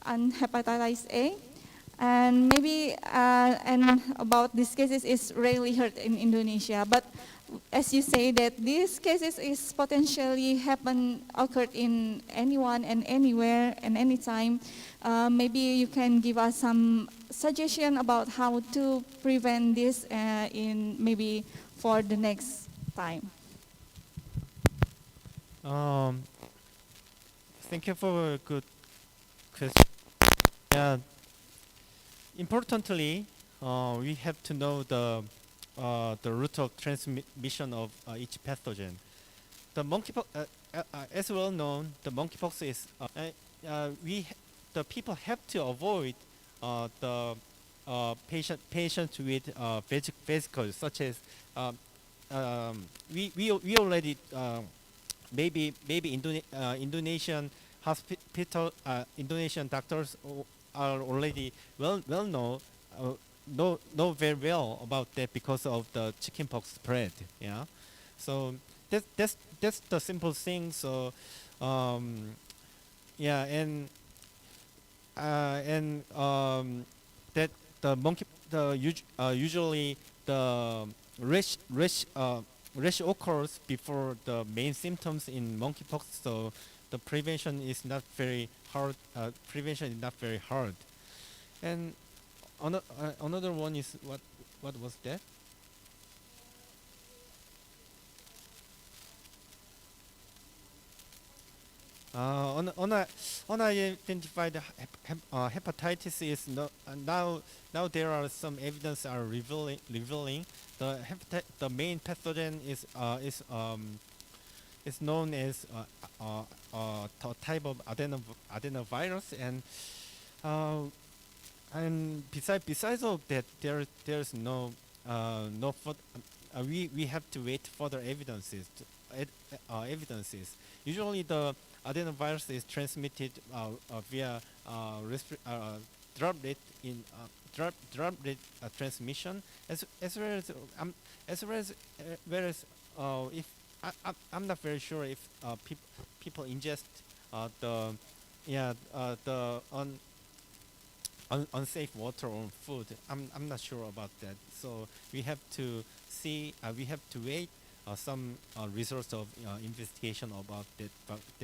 and hepatitis A. And maybe and about these cases is rarely heard in Indonesia. But as you say that these cases is potentially occurred in anyone and anywhere and anytime. Maybe you can give us some suggestion about how to prevent this in maybe for the next time. Thank you for a good question. Yeah. Importantly, we have to know the route of transmission of each pathogen. The monkeypox, as well known, the monkeypox is the people have to avoid the patients with vesicles, such as we already maybe Indonesian hospital Indonesian doctors are already well known know very well about that because of the chickenpox spread. Yeah, so that's the simple thing. So yeah, and that the usually the rash occurs before the main symptoms in monkeypox. So the prevention is not very hard. Prevention is not very hard. And another one is what was that? Unidentified hepatitis is now there are some evidence are revealing the main pathogen is known as a type of adenovirus, and And besides of that, there's no no we have to wait further evidences. Usually the adenovirus is transmitted via droplet in droplet transmission as well as whereas if I'm not very sure if people ingest the the unsafe water or food. I'm not sure about that. So we have to see. We have to wait some results of investigation about the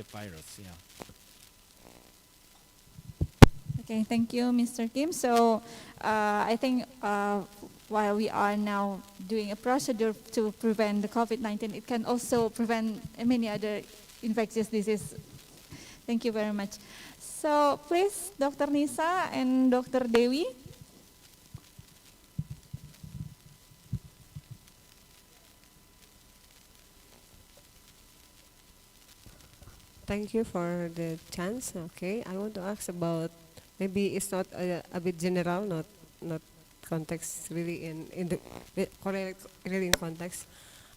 virus. Yeah. Okay, thank you, Mr. Kim. So I think while we are now doing a procedure to prevent the COVID-19, it can also prevent many other infectious diseases. Thank you very much. So please, Dr. Nisa and Dr. Dewi. Thank you for the chance. Okay, I want to ask about, maybe it's not a bit general, not context really in the correct really in context.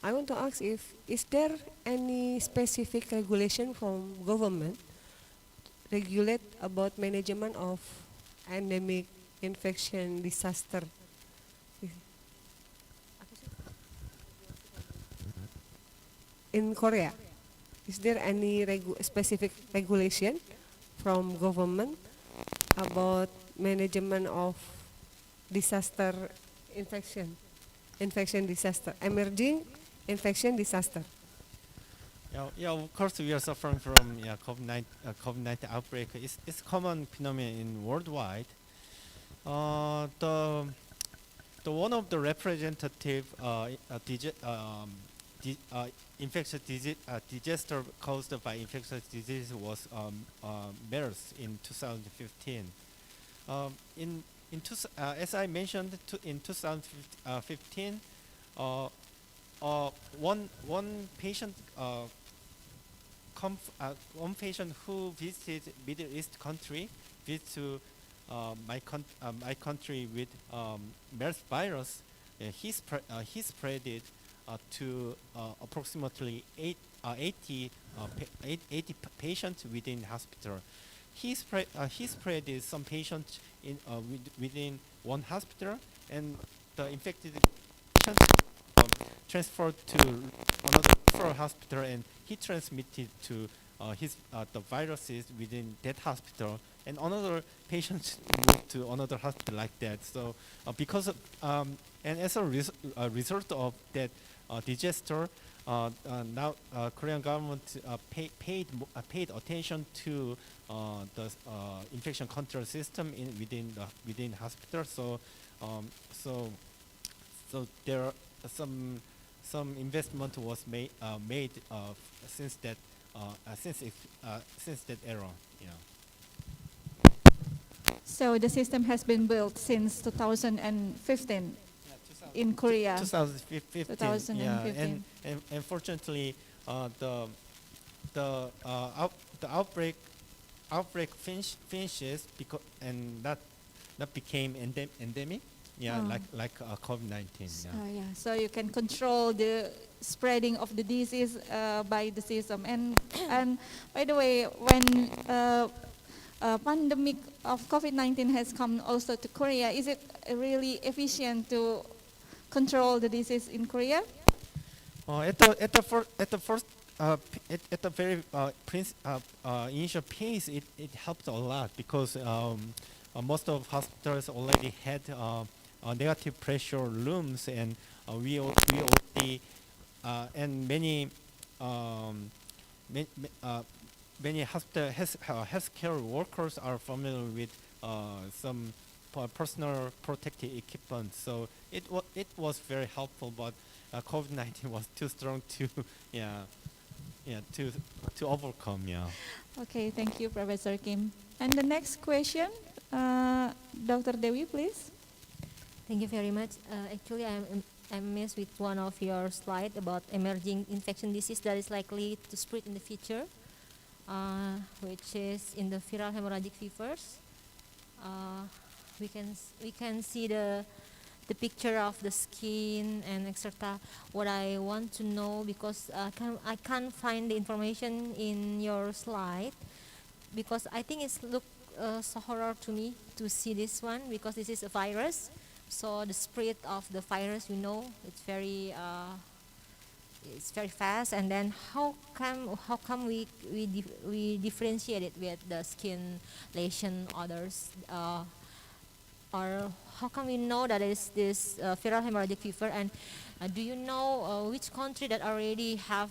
I want to ask if is there any specific regulation from government regulate about management of endemic infection disaster in Korea? Is there any specific regulation from government about management of disaster infection disaster, emerging infection disaster? Yeah, of course we are suffering from COVID-19 outbreak. It's common phenomenon in worldwide. The one of the representative infectious disease disaster caused by infectious disease was MERS in 2015. As I mentioned, in 2015, one patient one patient who visited Middle East country to my country with MERS virus. He spread it to approximately 80 patients within hospital. He spread some patients within one hospital, and the infected patient transferred to another referral hospital, and he transmitted to the viruses within that hospital, and another patient moved to another hospital like that. So because of and as a result of that disaster, now Korean government paid attention to the infection control system within hospital. So there are some investment was made since that era. Yeah. So the system has been built since 2015 in Korea. 2015. 2015. Yeah, and unfortunately, the outbreak finishes because and that became endemic. Yeah, Oh. like COVID-19. Yeah. So you can control the spreading of the disease by the system. And by the way, when pandemic of COVID-19 has come also to Korea, is it really efficient to control the disease in Korea? At the first at the very initial pace, it helped a lot because most of hospitals already had negative pressure rooms, and we already and many hospital healthcare workers are familiar with some personal protective equipment. So it was very helpful, but COVID-19 was too strong to to overcome. Yeah. Okay, thank you, Professor Kim. And the next question, Dr. Dewi, please. Thank you very much. Actually, I'm amazed with one of your slides about emerging infection disease that is likely to spread in the future, which is in the viral hemorrhagic fevers. uh, we can see the picture of the skin and etc. What I want to know, because I can't find the information in your slide, because I think it's look so horror to me to see this one, because this is a virus. So the spread of the virus, it's very fast. And then how come we differentiate it with the skin lesion others, or how come we know that it's this viral hemorrhagic fever? And do you know which country that already have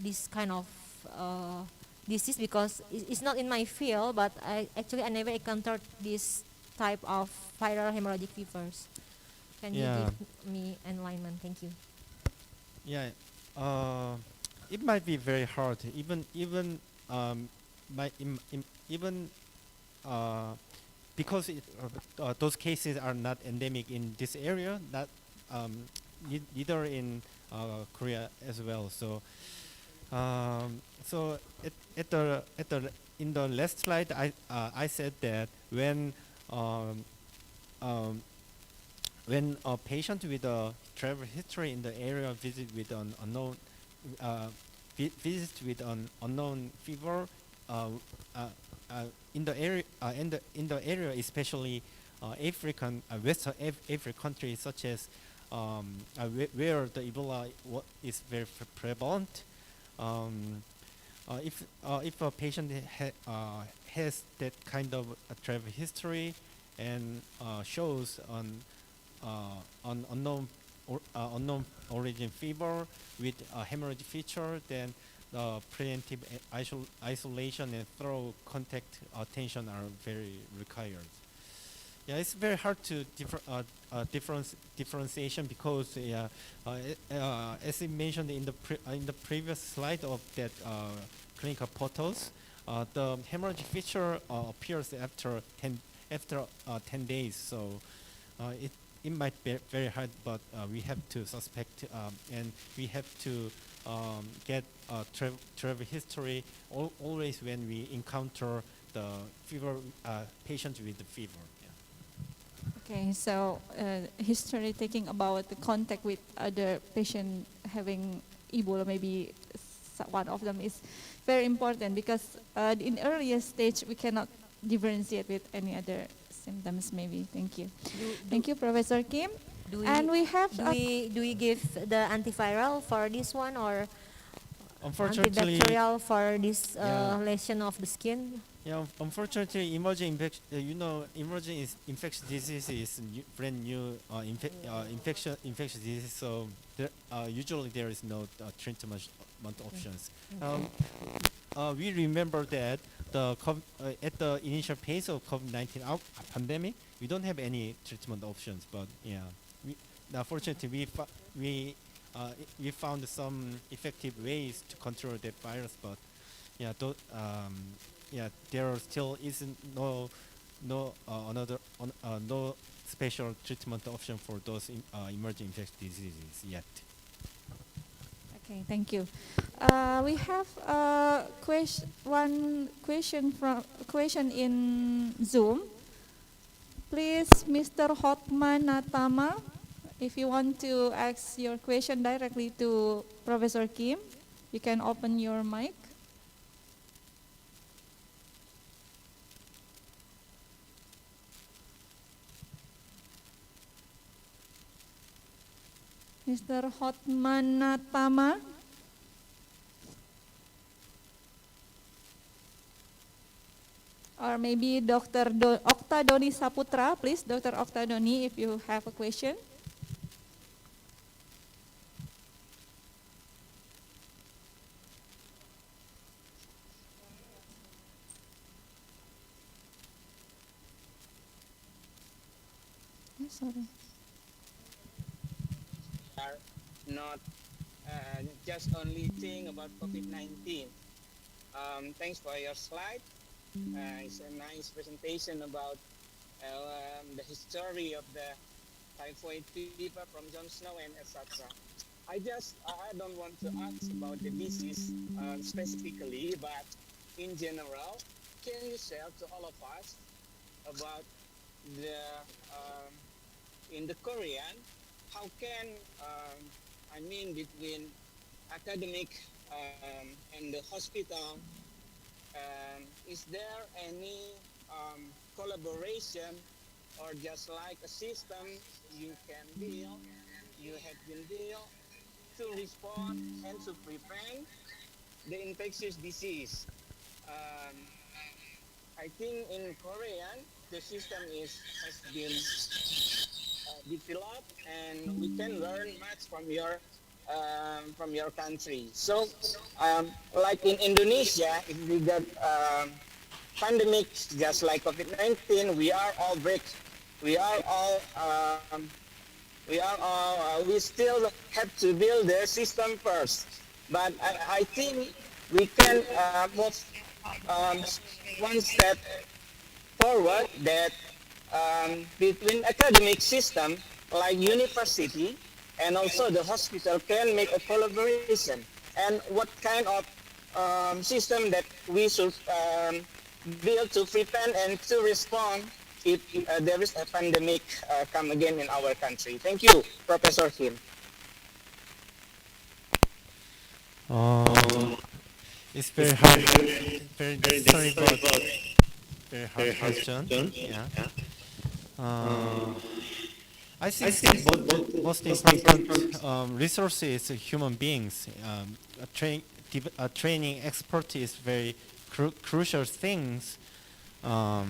this kind of uh, disease? Because it's not in my field, but I never encountered this type of viral hemorrhagic fevers. Can you Yeah, give me enlightenment? Thank you. yeah. Uh, it might be very hard. Even my even uh, because those cases are not endemic in this area, not neither in Korea as well. So in the last slide, I said that um, um, when a patient with a travel history in the area uh, visit with an unknown fever, uh, uh, in the area in the area, especially African African countries such as where the Ebola is very prevalent. Um, if a patient has that kind of a travel history and shows on unknown origin fever with a hemorrhage feature, then the preventive isolation and thorough contact attention are very required. Yeah, it's very hard to differentiation because as I mentioned in in the previous slide of that clinical photos, the hemorrhage feature appears after 10 days. So it might be very hard, but we have to suspect and we have to get travel history always when we encounter the fever patient with the fever. Okay, so history taking about the contact with other patient having Ebola, maybe one of them is very important, because in earlier stage we cannot differentiate with any other symptoms maybe. Thank you. Thank you, Professor Kim. Do And we have do we give the antiviral for this one, or Unfortunately, antibacterial for this yeah. lesion of the skin? Yeah, unfortunately, emerging infection, infectious disease is brand new infectious disease. So usually there is no treatment options. We remember that at the initial phase of COVID-19 pandemic, we don't have any treatment options. But yeah, we, fortunately we found some effective ways to control that virus. But yeah, yeah, there still isn't no special treatment option for those emerging infectious diseases yet. Okay, thank you. We have one question in Zoom. Please, Mr. Hotman Natama, if you want to ask your question directly to Professor Kim, you can open your mic. Mr. Hotman Natama. Or maybe Dr. Okta Doni Saputra, please, Dr. Okta Doni, if you have a question. Sorry. Are not just only thing about COVID-19. Thanks for your slide. It's a nice presentation about the history of the typhoid fever from Jon Snow and etc. I don't want to ask about the disease specifically, but in general, can you share to all of us about the in the Korean, how can I mean between academic and the hospital, is there any collaboration or just like a system you can build, you have been built to respond and to prevent the infectious disease? Um, I think in Korean the system is has been developed, and we can learn much from your country. So, like in Indonesia, if we got pandemics just like COVID-19, we are all we still have to build the system first. But I think we can move um, one step forward that between academic system like university and also the hospital can make a collaboration, and what kind of system that we should build to prevent and to respond if there is a pandemic come again in our country. Thank you, Professor Kim. It's very hard, very necessary, but very hard question. Yeah. Uh, I think most important resource is human beings. Training expert is very crucial things um,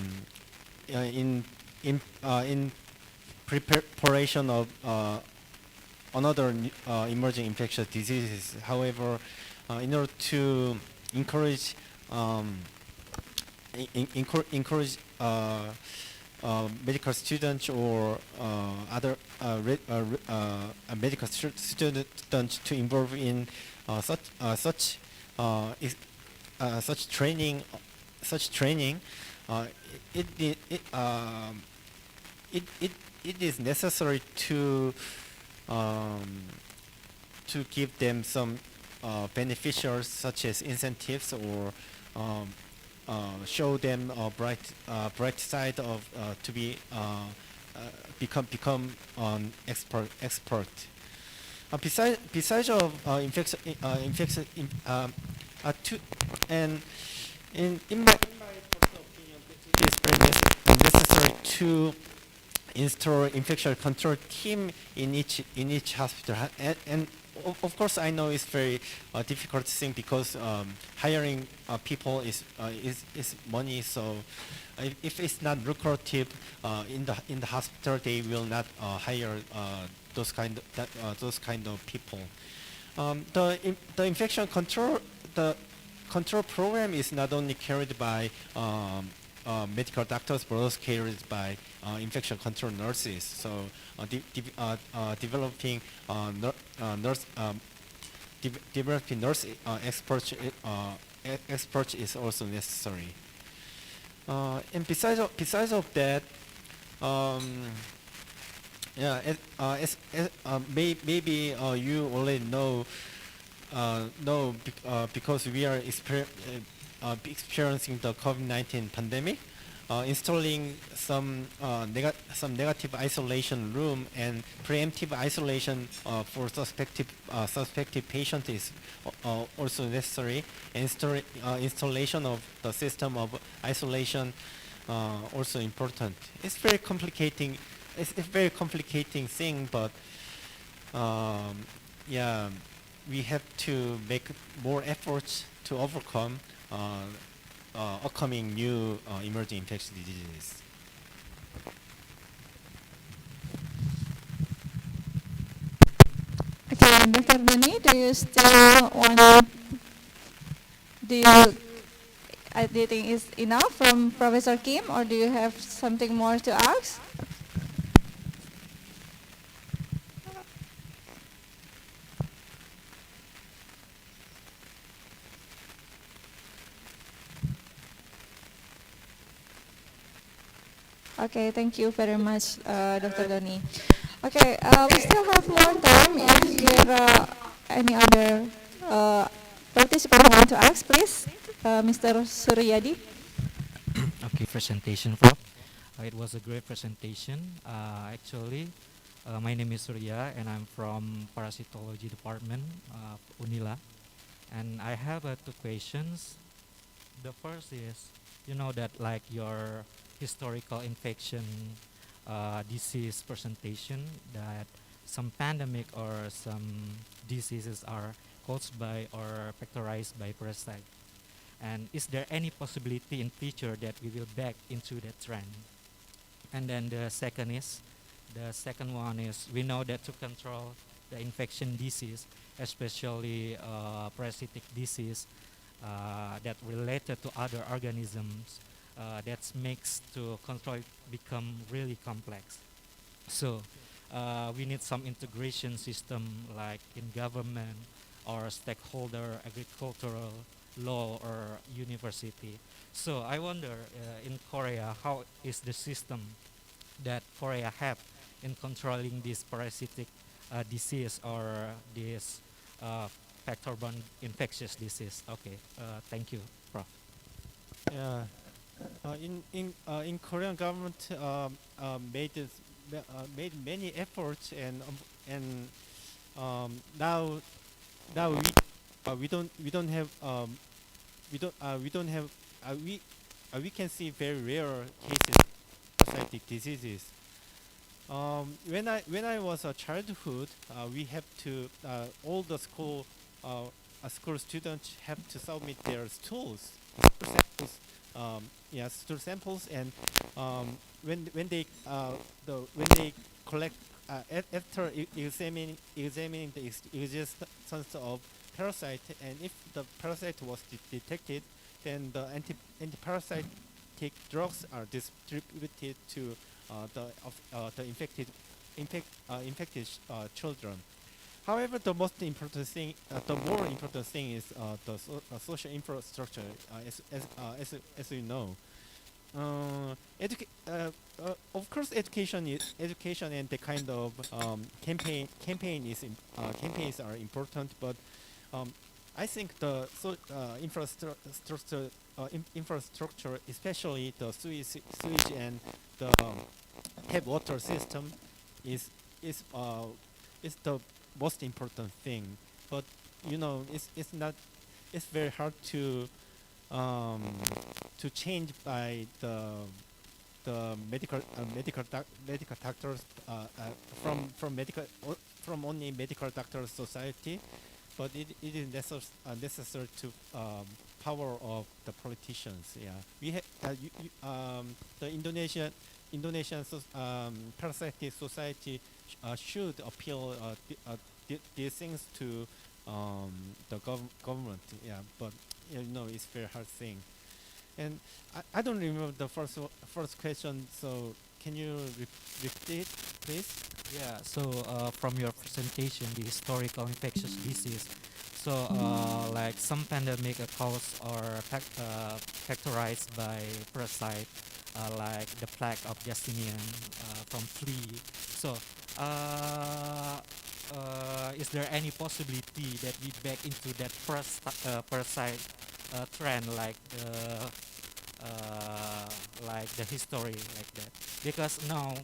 in preparation of another emerging infectious diseases. However, in order to encourage encourage medical students or other medical students to involve in such training, such training, it it it, um, it is necessary um, to give them some beneficials such as incentives or show them a bright side of to be become an expert. Besides of infection and in my personal opinion, it is very necessary to install infection control team in each hospital, and of course I know it's very difficult thing because hiring people is money. So if it's not lucrative in the hospital, they will not hire those kind of people. The infection control control program is not only carried by medical doctors, but also carried by infection control nurses. So developing nurse developing nurse experts is also necessary. And besides of that, um, yeah, maybe you already know because we are experiencing the COVID-19 pandemic. Installing some negative isolation room and preemptive isolation for suspected patient is also necessary. Installation of the system of isolation also important. It's very complicating. It's a very complicating thing, but yeah, we have to make more efforts to overcome upcoming new emerging infectious diseases. Okay, Dr. Doni, do you still want, do you think is enough from Professor Kim, or do you have something more to ask? Okay, thank you very much, Dr. Doni. Okay, we still have more time. If there are any other participant who want to ask, please, Mr. Suryadi. Okay, presentation, Prof. It was a great presentation. Actually, my name is Surya, and I'm from Parasitology Department, Unila. And I have two questions. The first is, you know that like your historical infection disease presentation, that some pandemic or some diseases are caused by or factorized by parasite. And is there any possibility in future that we will back into that trend? And then the second one is, we know that to control the infection disease, especially parasitic disease that related to other organisms, that makes to control it become really complex. So we need some integration system like in government or stakeholder, agricultural, law or university. So I wonder in Korea, how is the system that Korea have in controlling this parasitic disease or this uh, vector-borne infectious disease? Okay, thank you, Prof. Yeah. In Korean government made made many efforts, and now we don't have we don't have we can see very rare cases of parasitic diseases. When I was a childhood, we have to all the school students have to submit their stool samples, yeah, stool samples, and when they when they collect after examining the existence of parasite, and if the parasite was detected, then the antiparasitic drugs are distributed to the infected children. However, the more important thing is the social infrastructure, as you know. Of course, education and the kind of campaigns are important, but I think the infrastructure, especially the sewage and the tap water system, is is uh, is the most important thing. But it's not. It's very hard um, to change by the medical doctors from from only medical doctors society, but it is necessary to power of the politicians. Yeah, we have the Indonesian parasitic society should appeal these things to the government. Yeah, but it's very hard thing. And I don't remember the first question, so can you repeat, please? Yeah, so from your presentation, the historical infectious disease, so like some pandemic are caused or factorized by parasite, like the plague of Justinian from flea. So is there any possibility that we back into that parasite trend like the history like that? Because now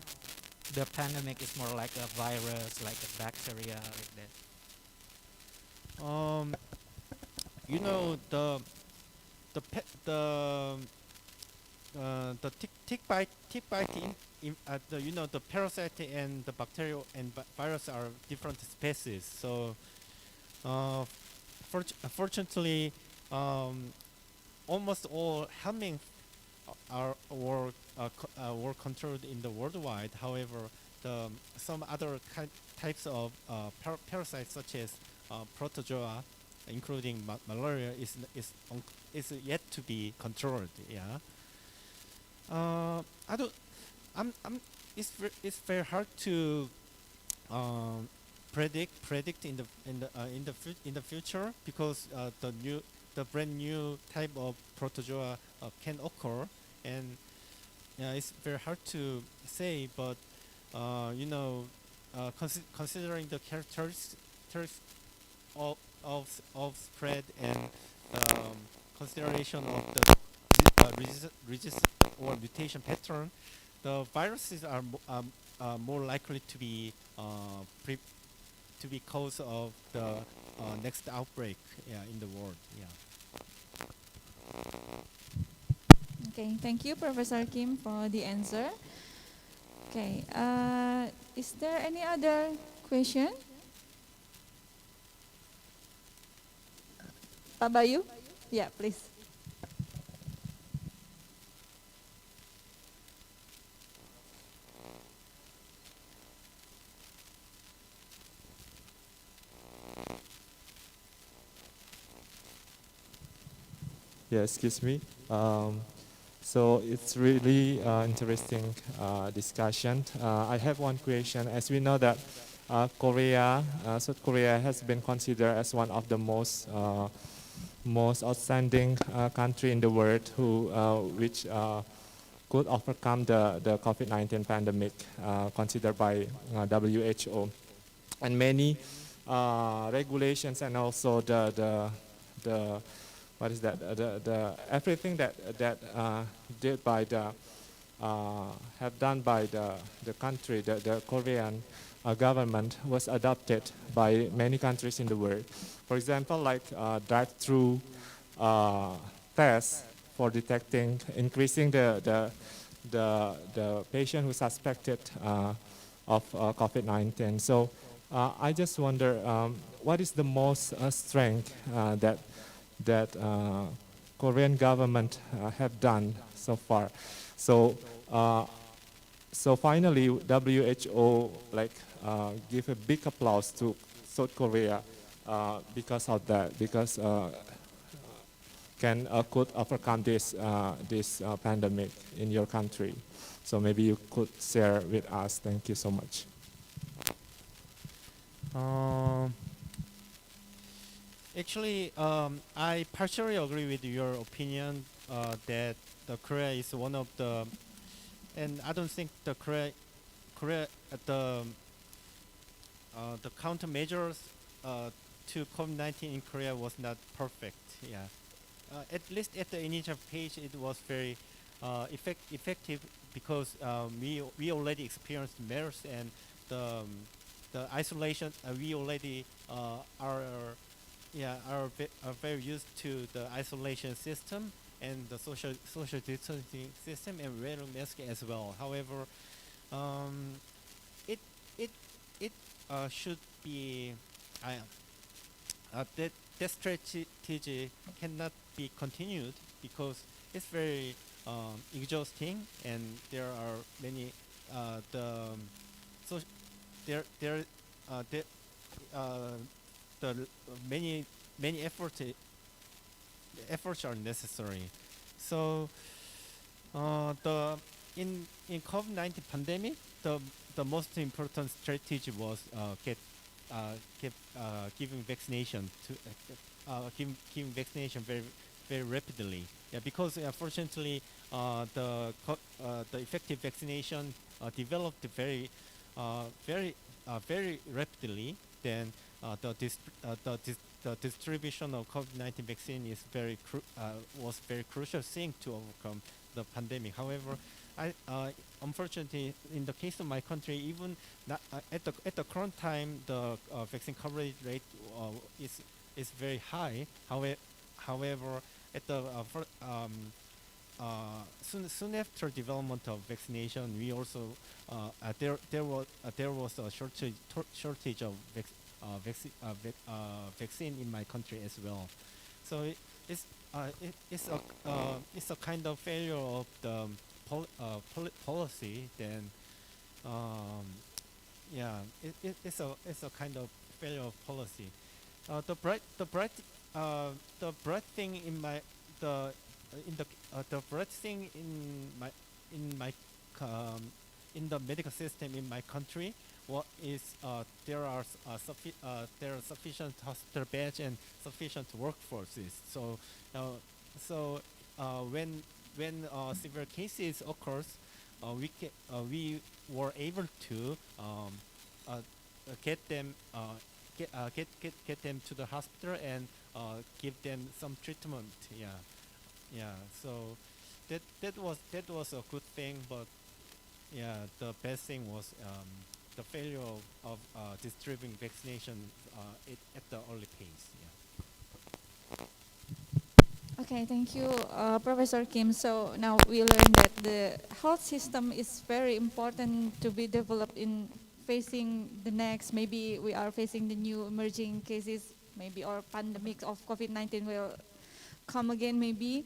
the pandemic is more like a virus, like a bacteria, like that. Um, you know the pe- the tick bite the the parasite and the bacteria and virus are different species. So fortunately, um, almost all humming were controlled in the worldwide. However, some other types of parasites such as protozoa, including malaria, is yet to be controlled. Yeah. I don't. I'm. It's very hard to um, predict in the future, because the brand new type of protozoa can occur, and yeah, it's very hard to say. But considering the characteristics of spread, and um, consideration of the resistance or mutation pattern, the viruses are more likely to be to be cause of the next outbreak, in the world. Yeah. Okay, thank you, Professor Kim, for the answer. Okay, is there any other question? Pak Bayu? Yeah, please. Yeah, excuse me. So it's really interesting discussion. I have one question. As we know that South Korea has been considered as one of the most outstanding country in the world which could overcome the COVID-19 pandemic considered by WHO, and many regulations and also the what is that the everything that did by the have done by the country, the Korean government was adopted by many countries in the world. For example, like drive-through tests for detecting, increasing the patient who suspected of COVID-19. So I just wonder what is the most strength that Korean government have done so far. So so finally WHO give a big applause to South Korea because of that, because could overcome this pandemic in your country. So maybe you could share with us. Thank you so much. Actually, I partially agree with your opinion that the Korea is one of the, and I don't think the Korea the countermeasures to COVID-19 in Korea was not perfect. Yeah, at least at the initial page, it was very effective because we already experienced MERS and the isolation. We already are very used to the isolation system and the social distancing system and wearing mask as well. However, it it it should be that strategy cannot be continued because it's very exhausting, and there are many so there the, uh, the many efforts are necessary. So the in COVID-19 pandemic, the most important strategy was giving vaccination to giving vaccination very rapidly. Yeah, because fortunately the effective vaccination developed very rapidly. Then the distribution of COVID-19 vaccine is was very crucial thing to overcome the pandemic. However, unfortunately, in the case of my country, even at the current time, the vaccine coverage rate is very high. However, at the soon after development of vaccination, we also there was a shortage of vaccine in my country as well. So it's a kind of failure of the policy. Then yeah, it's a kind of failure of policy. The bright thing in my the in the bright thing in my um, in the medical system in my country, what is there are sufficient hospital beds and sufficient workforces. So uh, so severe cases occurs, we were able to uh, get them get them to the hospital and give them some treatment. Yeah, yeah. So that was a good thing, but Yeah, the best thing was the failure of distributing vaccination at the early pace. Yeah. Okay, thank you, Professor Kim. So now we learned that the health system is very important to be developed in facing the next. Maybe we are facing the new emerging cases, maybe or pandemic of COVID-19 will come again, maybe.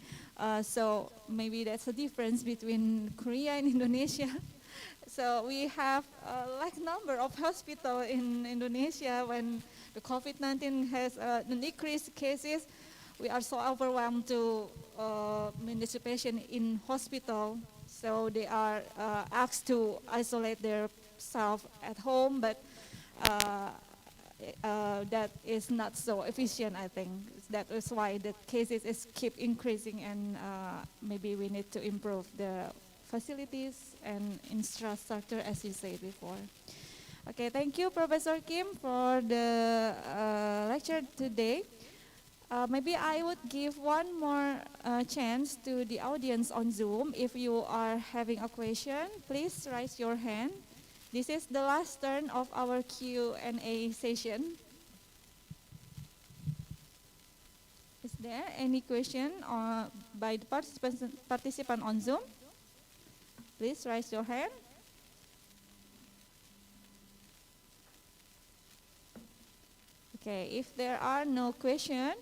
So maybe that's a difference between Korea and Indonesia. So we have like number of hospital in Indonesia when the COVID-19 has an increased cases. We are so overwhelmed to manage the patient in hospital. So they are asked to isolate themselves at home, but uh, that is not so efficient, I think. That is why the cases is keep increasing, and maybe we need to improve the facilities and infrastructure, as you said before. Okay, thank you, Professor Kim, for the lecture today. Maybe I would give one more chance to the audience on Zoom. If you are having a question, please raise your hand. This is the last turn of our Q&A session. Is there any question by the participant on Zoom? Please raise your hand. Okay, if there are no questions,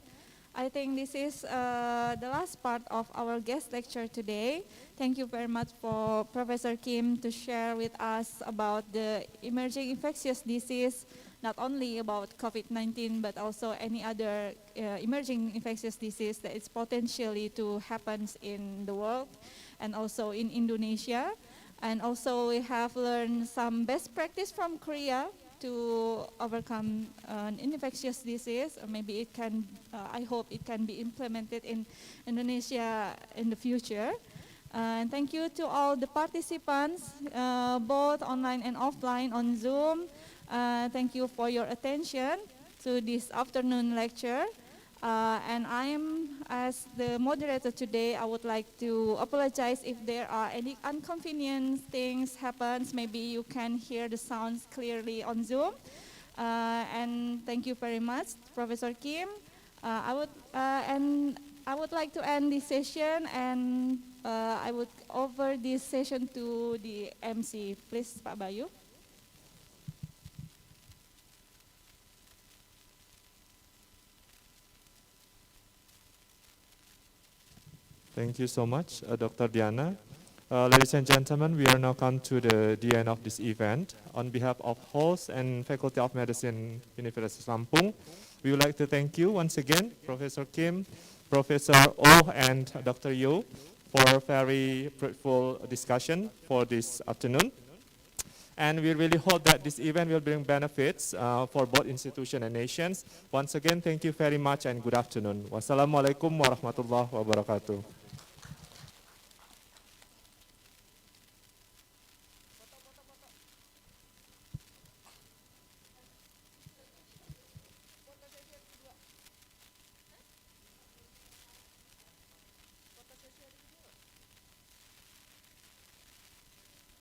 I think this is the last part of our guest lecture today. Thank you very much for Professor Kim to share with us about the emerging infectious disease, not only about COVID-19, but also any other emerging infectious disease that is potentially to happen in the world and also in Indonesia. And also we have learned some best practice from Korea to overcome an infectious disease. Maybe it can, I hope it can be implemented in Indonesia in the future. And thank you to all the participants, both online and offline on Zoom. Thank you for your attention to this afternoon lecture. And I am, as the moderator today, I would like to apologize if there are any inconvenient things happens. Maybe you can hear the sounds clearly on Zoom. And thank you very much, Professor Kim. I would like to end this session, and I would offer this session to the MC. Please, Pak Bayu. Thank you so much, Dr. Diana. Ladies and gentlemen, we are now come to the end of this event. On behalf of host and Faculty of Medicine, University of Lampung, we would like to thank you once again, Professor Kim, Professor Oh, and Dr. Yo, for a very fruitful discussion for this afternoon. And we really hope that this event will bring benefits for both institutions and nations. Once again, thank you very much and good afternoon. Wassalamualaikum warahmatullahi wabarakatuh.